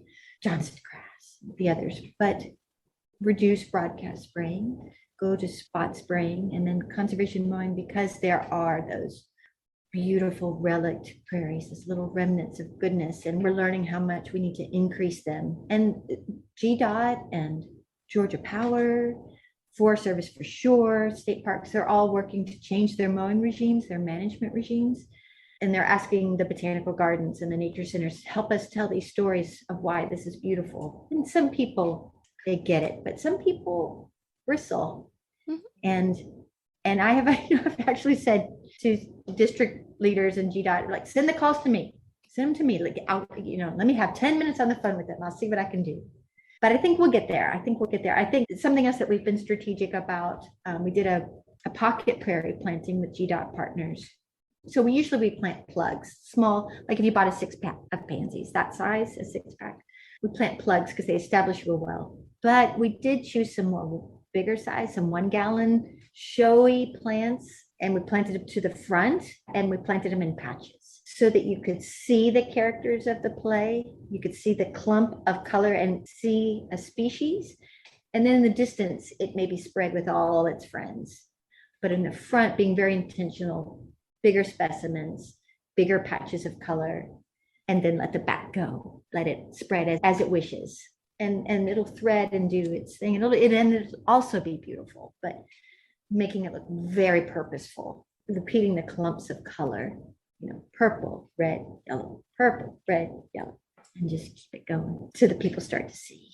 B: Johnson grass, the others, but reduce broadcast spraying, go to spot spraying, and then conservation mowing, because there are those beautiful relict prairies, these little remnants of goodness. And we're learning how much we need to increase them. And GDOT and Georgia Power, Forest Service for sure, state parks, they're all working to change their mowing regimes, their management regimes. And they're asking the botanical gardens and the nature centers to help us tell these stories of why this is beautiful. And some people, they get it, but some people bristle.
A: Mhm.
B: And I have I've actually said to district leaders and GDOT, like, send the calls to me, send them to me, like, out, let me have 10 minutes on the phone with them. I'll see what I can do. But I think we'll get there. I think we'll get there. I think something else that we've been strategic about, we did a pocket prairie planting with GDOT partners. So we plant plugs, small, like if you bought a 6-pack of pansies, that size, a 6-pack, we plant plugs because they establish real well. But we did choose some more bigger size, some 1-gallon showy plants, and we planted them to the front, and we planted them in patches so that you could see the characters of the play. You could see the clump of color and see a species. And then in the distance, it may be spread with all its friends. But in the front, being very intentional, bigger specimens, bigger patches of color, and then let the back go, let it spread as it wishes. And it'll thread and do its thing. It'll also be beautiful, but making it look very purposeful, repeating the clumps of color, purple, red, yellow, purple, red, yellow, and just keep it going so that people start to see.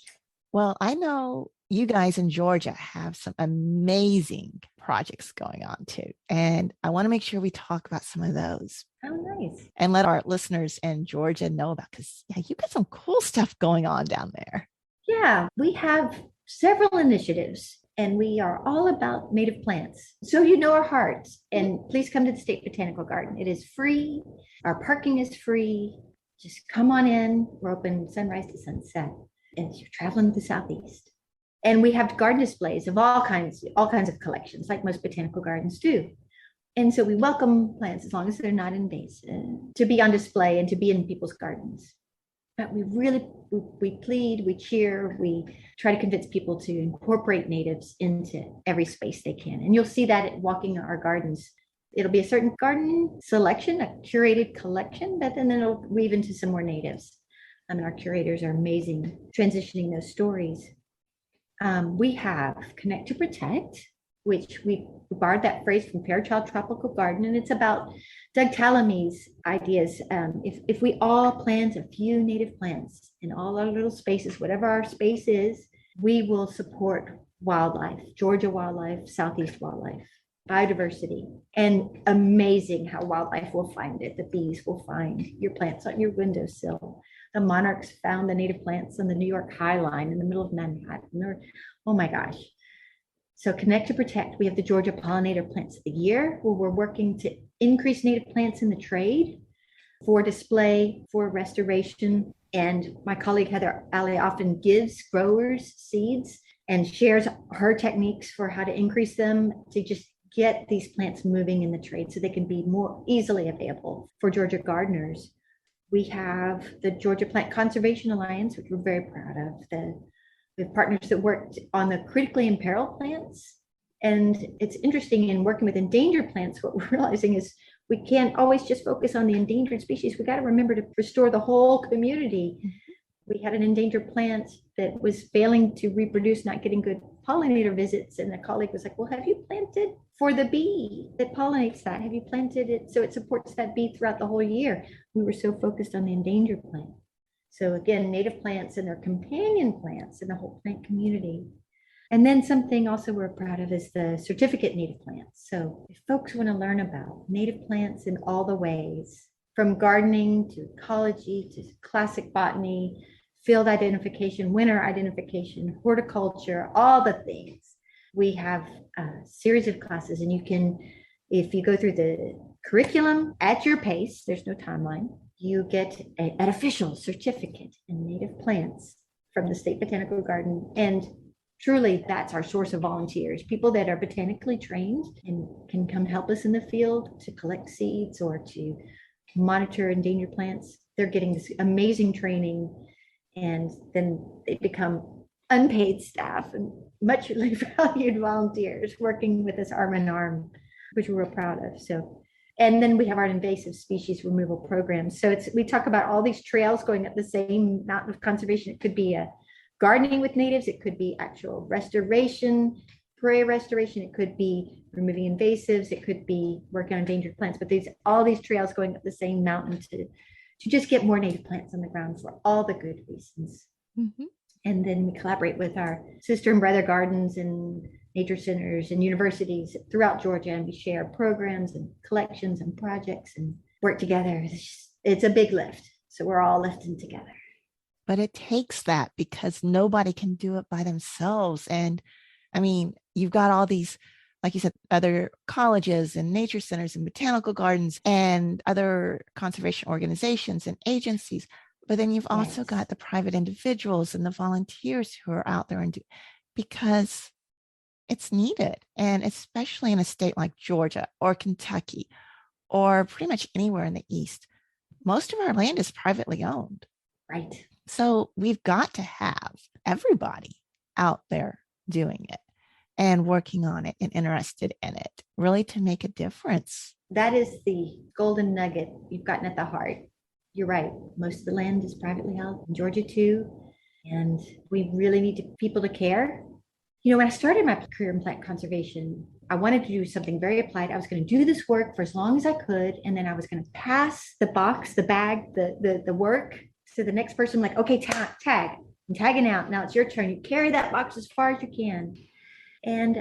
A: Well, I know you guys in Georgia have some amazing projects going on too. And I want to make sure we talk about some of those.
B: Oh, nice.
A: And let our listeners in Georgia know about, because yeah, you got some cool stuff going on down there.
B: Yeah, we have several initiatives, and we are all about native plants. So our hearts, and please come to the State Botanical Garden. It is free. Our parking is free. Just come on in. We're open sunrise to sunset. And you're traveling to the Southeast. And we have garden displays of all kinds of collections, like most botanical gardens do. And so we welcome plants, as long as they're not invasive, to be on display and to be in people's gardens. But we plead, we cheer, we try to convince people to incorporate natives into every space they can. And you'll see that at walking our gardens. It'll be a certain garden selection, a curated collection, but then it'll weave into some more natives. I mean, our curators are amazing, transitioning those stories. We have Connect to Protect, which we borrowed that phrase from Fairchild Tropical Garden, and it's about Doug Tallamy's ideas. If we all plant a few native plants in all our little spaces, whatever our space is, we will support wildlife, Georgia wildlife, Southeast wildlife, biodiversity, and amazing how wildlife will find it. The bees will find your plants on your windowsill. The monarchs found the native plants on the New York High Line in the middle of Manhattan. Oh my gosh. So Connect to Protect, we have the Georgia Pollinator Plants of the Year, where we're working to increase native plants in the trade for display, for restoration. And my colleague Heather Alley often gives growers seeds and shares her techniques for how to increase them, to just get these plants moving in the trade so they can be more easily available for Georgia gardeners. We have the Georgia Plant Conservation Alliance, which we're very proud of. We have partners that worked on the critically imperiled plants. And it's interesting, in working with endangered plants, what we're realizing is we can't always just focus on the endangered species. We got to remember to restore the whole community. We had an endangered plant that was failing to reproduce, not getting good pollinator visits. And a colleague was like, well, have you planted for the bee that pollinates that? Have you planted it so it supports that bee throughout the whole year? We were so focused on the endangered plant. So again, native plants and their companion plants in the whole plant community. And then something also we're proud of is the certificate native plants. So if folks want to learn about native plants in all the ways, from gardening to ecology to classic botany, field identification, winter identification, horticulture, all the things, we have a series of classes. And you can, if you go through the curriculum at your pace, there's no timeline, you get an official certificate in native plants from the State Botanical Garden. And truly, that's our source of volunteers, people that are botanically trained and can come help us in the field to collect seeds or to monitor endangered plants. They're getting this amazing training, and then they become unpaid staff and muchly valued volunteers working with us arm in arm, which we're real proud of. So, And then we have our invasive species removal program. So we talk about all these trails going up the same mountain of conservation. It could be a gardening with natives, it could be actual restoration, prairie restoration, it could be removing invasives, it could be working on endangered plants. But there's all these trails going up the same mountain to just get more native plants on the ground for all the good reasons. Mm-hmm. And then we collaborate with our sister and brother gardens and nature centers and universities throughout Georgia, and we share programs and collections and projects and work together. It's a big lift. So we're all lifting together.
A: But it takes that because nobody can do it by themselves. And I mean, you've got all these, like you said, other colleges and nature centers and botanical gardens and other conservation organizations and agencies. But then you've also got the private individuals and the volunteers who are out there and because it's needed. And especially in a state like Georgia or Kentucky or pretty much anywhere in the East, most of our land is privately owned.
B: Right.
A: So we've got to have everybody out there doing it and working on it and interested in it, really to make a difference.
B: That is the golden nugget you've gotten at the heart. You're right. Most of the land is privately held in Georgia too. And we really need people to care. You know, when I started my career in plant conservation, I wanted to do something very applied. I was going to do this work for as long as I could. And then I was going to pass the box, the bag, the work to the next person, like, okay, tag. I'm tagging out. Now it's your turn. You carry that box as far as you can. And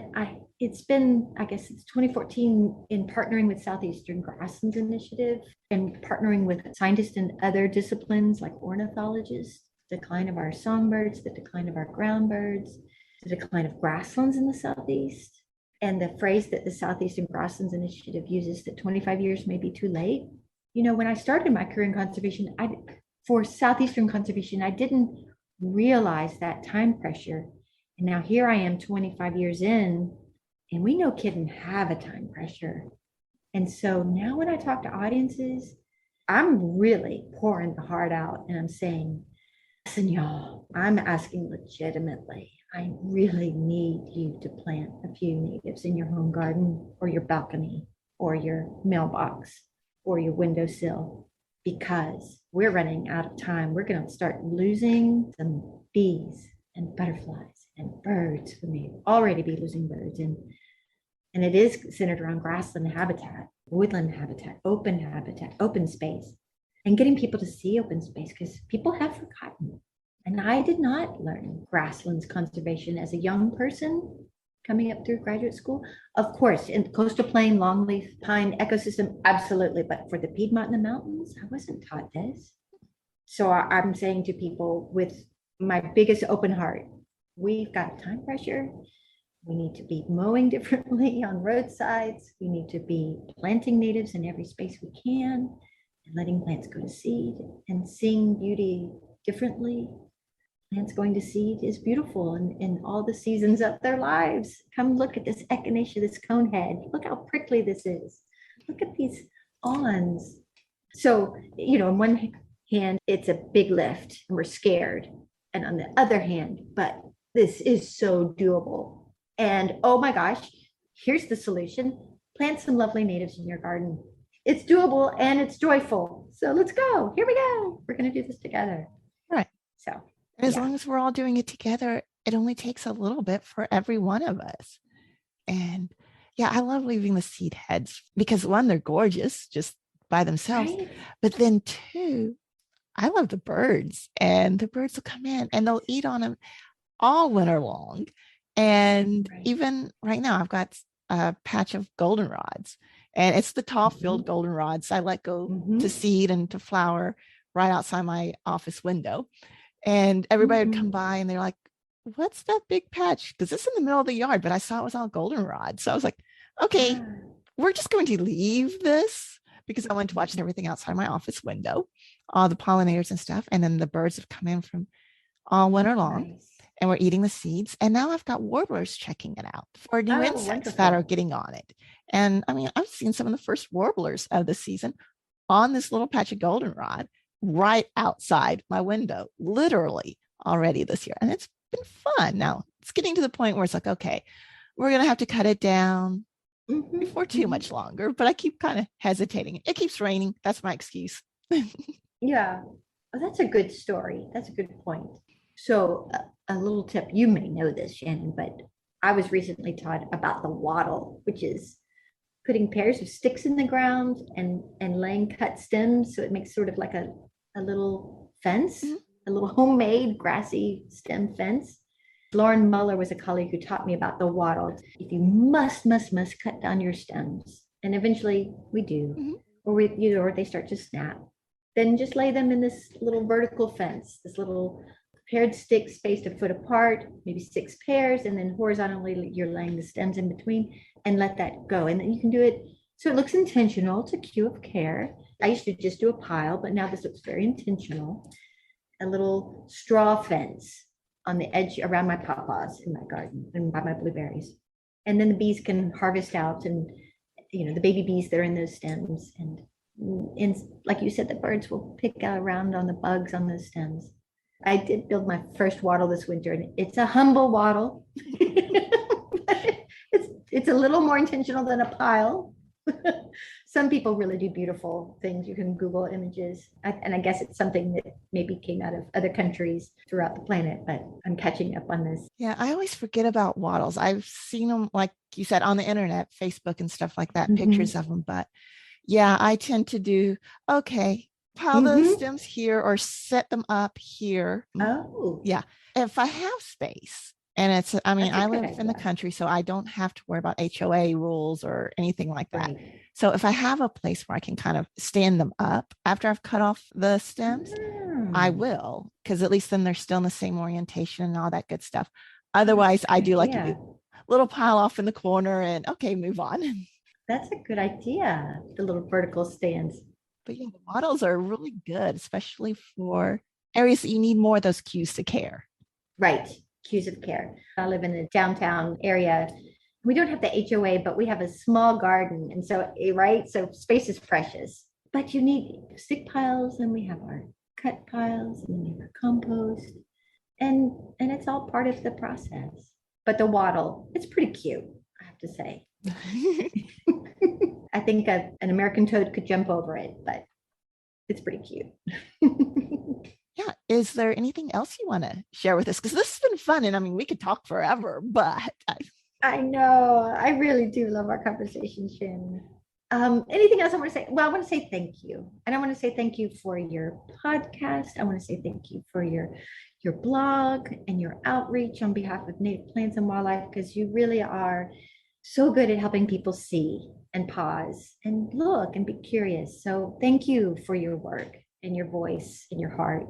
B: it's been, I guess it's 2014 in partnering with Southeastern Grasslands Initiative and partnering with scientists in other disciplines like ornithologists, decline of our songbirds, the decline of our ground birds, the decline of grasslands in the Southeast. And the phrase that the Southeastern Grasslands Initiative uses, that 25 years may be too late. You know, when I started my career in conservation, for Southeastern conservation, I didn't realize that time pressure. And now here I am 25 years in, and we know kids have a time pressure. And so now when I talk to audiences, I'm really pouring the heart out and I'm saying, listen, y'all, I'm asking legitimately. I really need you to plant a few natives in your home garden or your balcony or your mailbox or your windowsill, because we're running out of time. We're going to start losing some bees and butterflies and birds. We may already be losing birds. And it is centered around grassland habitat, woodland habitat, open space, and getting people to see open space, because people have forgotten. And I did not learn grasslands conservation as a young person coming up through graduate school. Of course, in coastal plain, longleaf pine ecosystem, absolutely. But for the Piedmont and the mountains, I wasn't taught this. So I'm saying to people with my biggest open heart, we've got time pressure. We need to be mowing differently on roadsides. We need to be planting natives in every space we can and letting plants go to seed and seeing beauty differently. Plants going to seed is beautiful in all the seasons of their lives. Come look at this echinacea, this conehead. Look how prickly this is. Look at these awns. So, you know, on one hand, it's a big lift and we're scared. And on the other hand, but this is so doable. And oh my gosh, here's the solution. Plant some lovely natives in your garden. It's doable and it's joyful. So let's go. Here we go. We're going to do this together.
A: Right.
B: So
A: as long as we're all doing it together, it only takes a little bit for every one of us. And yeah, I love leaving the seed heads because one, they're gorgeous just by themselves. Right. But then two, I love the birds, and the birds will come in and they'll eat on them all winter long. And even right now, I've got a patch of goldenrods, and it's the tall field goldenrods I let go to seed and to flower right outside my office window. And everybody would come by and they're like, what's that big patch? Because it's in the middle of the yard, but I saw it was all goldenrod. So I was like, okay, we're just going to leave this because I wanted to watch everything outside my office window, all the pollinators and stuff. And then the birds have come in from all winter long. And we're eating the seeds. And now I've got warblers checking it out for new insects that are getting on it. And I mean, I've seen some of the first warblers of the season on this little patch of goldenrod right outside my window, literally already this year. And it's been fun. Now it's getting to the point where it's like, okay, we're going to have to cut it down before too much longer, but I keep kind of hesitating. It keeps raining. That's my excuse.
B: Yeah. Oh, that's a good story. That's a good point. So, a little tip, you may know this, Shannon, but I was recently taught about the wattle, which is putting pairs of sticks in the ground and laying cut stems. So it makes sort of like a little fence,
A: Mhm.
B: a little homemade grassy stem fence. Lauren Muller was a colleague who taught me about the wattle. If you must cut down your stems, and eventually we do,
A: Mhm.
B: or they start to snap, then just lay them in this little vertical fence, this little paired sticks spaced a foot apart, maybe 6 pairs, and then horizontally you're laying the stems in between and let that go. And then you can do it so it looks intentional. It's a cue of care. I used to just do a pile, but now this looks very intentional. A little straw fence on the edge around my pawpaws in my garden and by my blueberries. And then the bees can harvest out and the baby bees that are in those stems and like you said, the birds will pick out around on the bugs on those stems. I did build my first wattle this winter, and it's a humble wattle. it's a little more intentional than a pile. Some people really do beautiful things. You can Google images, and I guess it's something that maybe came out of other countries throughout the planet. But I'm catching up on this.
A: Yeah, I always forget about wattles. I've seen them, like you said, on the internet, Facebook and stuff like that, pictures
B: Mm-hmm.
A: of them. But yeah, I tend to do, okay, pile the
B: Mm-hmm.
A: stems here or set them up here.
B: Oh,
A: Yeah, if I have space. And it's, I mean,
B: that's a
A: I
B: good
A: live in the
B: idea.
A: country, so I don't have to worry about HOA rules or anything like that.
B: Right.
A: So if I have a place where I can kind of stand them up after I've cut off the stems, I
B: Hmm.
A: will, because at least then they're still in the same orientation and all that good stuff.
B: Oh, that's
A: Otherwise,
B: a
A: I
B: good
A: do like to do
B: idea.
A: little pile off in the corner and okay, move on.
B: That's a good idea. The little vertical stands.
A: But yeah, the models are really good, especially for areas that you need more of those cues to care.
B: Right. Cues of care. I live in the downtown area. We don't have the HOA, but we have a small garden. And so, right? So space is precious. But you need stick piles, and we have our cut piles, and then we have our compost. And it's all part of the process. But the wattle, it's pretty cute, I have to say. I think an American toad could jump over it, but it's pretty cute.
A: Yeah. Is there anything else you want to share with us? Because this has been fun. And I mean, we could talk forever, but
B: I know. I really do love our conversation, Shin. Anything else I want to say? Well, I want to say thank you. And I want to say thank you for your podcast. I want to say thank you for your blog and your outreach on behalf of Native Plants and Wildlife, because you really are so good at helping people see and pause and look and be curious. So thank you for your work and your voice and your heart.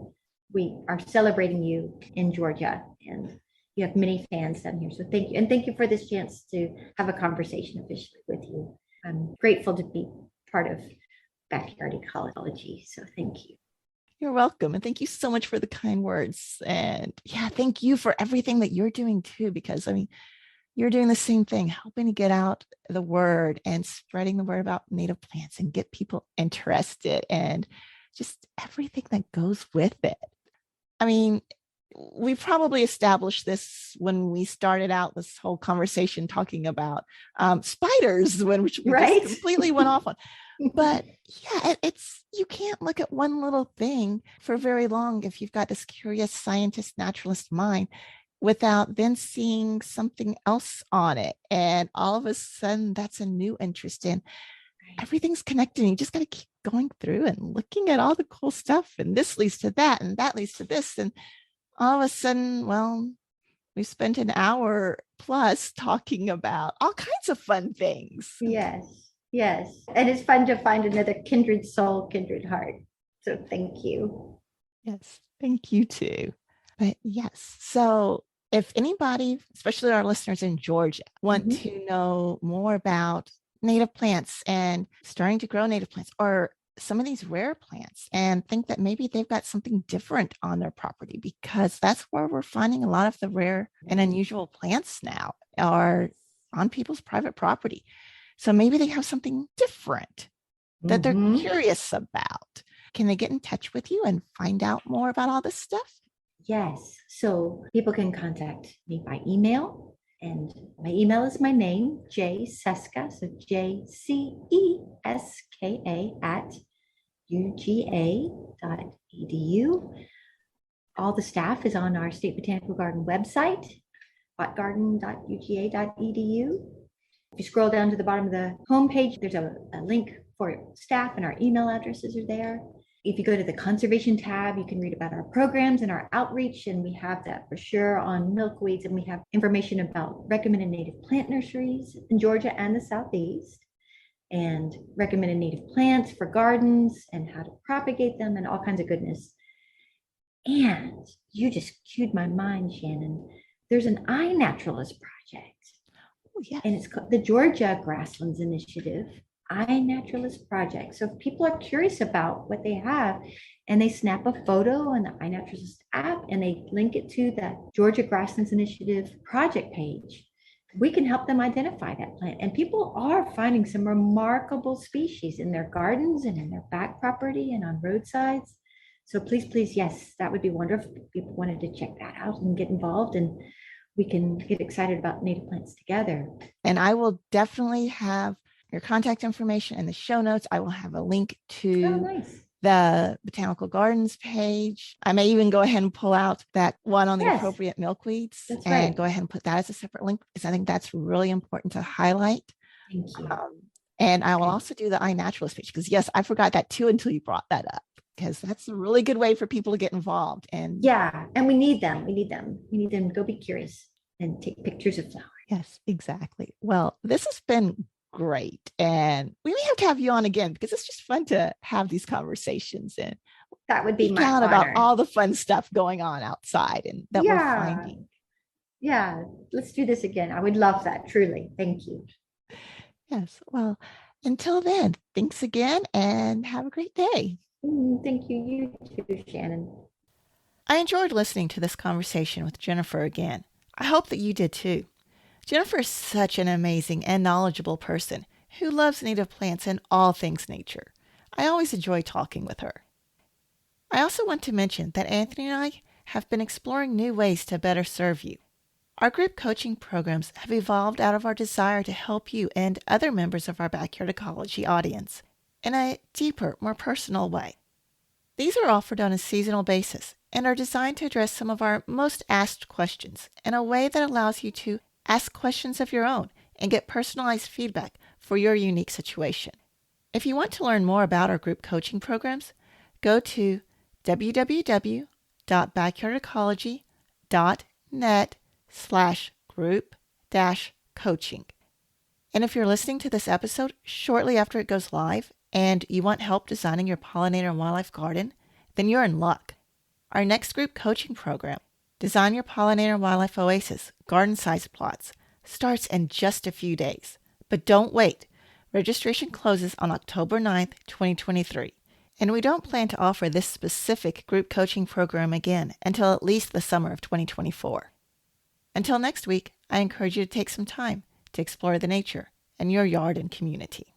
B: We are celebrating you in Georgia, and you have many fans down here. So thank you. And thank you for this chance to have a conversation officially with you. I'm grateful to be part of Backyard Ecology. So thank you.
A: you're welcome. And thank you so much for the kind words. And yeah, thank you for everything that you're doing too, because I mean, you're doing the same thing, helping to get out the word and spreading the word about native plants and get people interested and just everything that goes with it. I mean, we probably established this when we started out this whole conversation talking about spiders, which we just
B: Right?
A: completely went off on. But yeah, it's you can't look at one little thing for very long if you've got this curious scientist, naturalist mind without then seeing something else on it. And all of a sudden, that's a new interest in everything's connected. You just got to keep going through and looking at all the cool stuff. And this leads to that, and that leads to this. And all of a sudden, well, we spent an hour plus talking about all kinds of fun things.
B: Yes. Yes. And it's fun to find another kindred soul, kindred heart. So thank you.
A: Yes, thank you too. But yes, so if anybody, especially our listeners in Georgia, want
B: Mhm.
A: to know more about native plants and starting to grow native plants or some of these rare plants and think that maybe they've got something different on their property because that's where we're finding a lot of the rare and unusual plants now are on people's private property. So maybe they have something different that they're
B: Mhm.
A: curious about. Can they get in touch with you and find out more about all this stuff?
B: Yes. So people can contact me by email. And my email is my name, Seska, so JCESKA at uga.edu. All the staff is on our State Botanical Garden website, botgarden.uga.edu. If you scroll down to the bottom of the homepage, there's a link for staff, and our email addresses are there. If you go to the conservation tab, you can read about our programs and our outreach, and we have that brochure on milkweeds, and we have information about recommended native plant nurseries in Georgia and the Southeast, and recommended native plants for gardens and how to propagate them and all kinds of goodness. And you just cued my mind, Shannon. There's an iNaturalist project.
A: Oh, yes.
B: And it's called the Georgia Grasslands Initiative iNaturalist Project. So if people are curious about what they have and they snap a photo on the iNaturalist app and they link it to the Georgia Grasslands Initiative project page, we can help them identify that plant. And people are finding some remarkable species in their gardens and in their back property and on roadsides. So please, yes, that would be wonderful if people wanted to check that out and get involved, and we can get excited about native plants together.
A: And I will definitely have your contact information in the show notes. I will have a link to the Botanical Gardens page. I may even go ahead and pull out that one on the appropriate milkweeds and go ahead and put that as a separate link, because I think that's really important to highlight.
B: Thank you.
A: And I will also do the iNaturalist page, because yes, I forgot that too until you brought that up, because that's a really good way for people to get involved. And
B: yeah, and we need them. We need them to go be curious and take pictures of flowers.
A: Yes, exactly. Well, this has been great. And we may have to have you on again, because it's just fun to have these conversations and
B: that would be my honor.
A: About all the fun stuff going on outside and that we're finding.
B: Yeah, let's do this again. I would love that, truly. Thank you.
A: Yes. Well, until then, thanks again and have a great day.
B: Thank you. You too, Shannon.
A: I enjoyed listening to this conversation with Jennifer again. I hope that you did too. Jennifer is such an amazing and knowledgeable person who loves native plants and all things nature. I always enjoy talking with her. I also want to mention that Anthony and I have been exploring new ways to better serve you. Our group coaching programs have evolved out of our desire to help you and other members of our Backyard Ecology audience in a deeper, more personal way. These are offered on a seasonal basis and are designed to address some of our most asked questions in a way that allows you to ask questions of your own and get personalized feedback for your unique situation. If you want to learn more about our group coaching programs, go to www.backyardecology.net/group-coaching. And if you're listening to this episode shortly after it goes live and you want help designing your pollinator and wildlife garden, then you're in luck. Our next group coaching program, Design Your Pollinator and Wildlife Oasis Garden-Sized Plots, starts in just a few days. But don't wait. Registration closes on October 9th, 2023. And we don't plan to offer this specific group coaching program again until at least the summer of 2024. Until next week, I encourage you to take some time to explore the nature in your yard and community.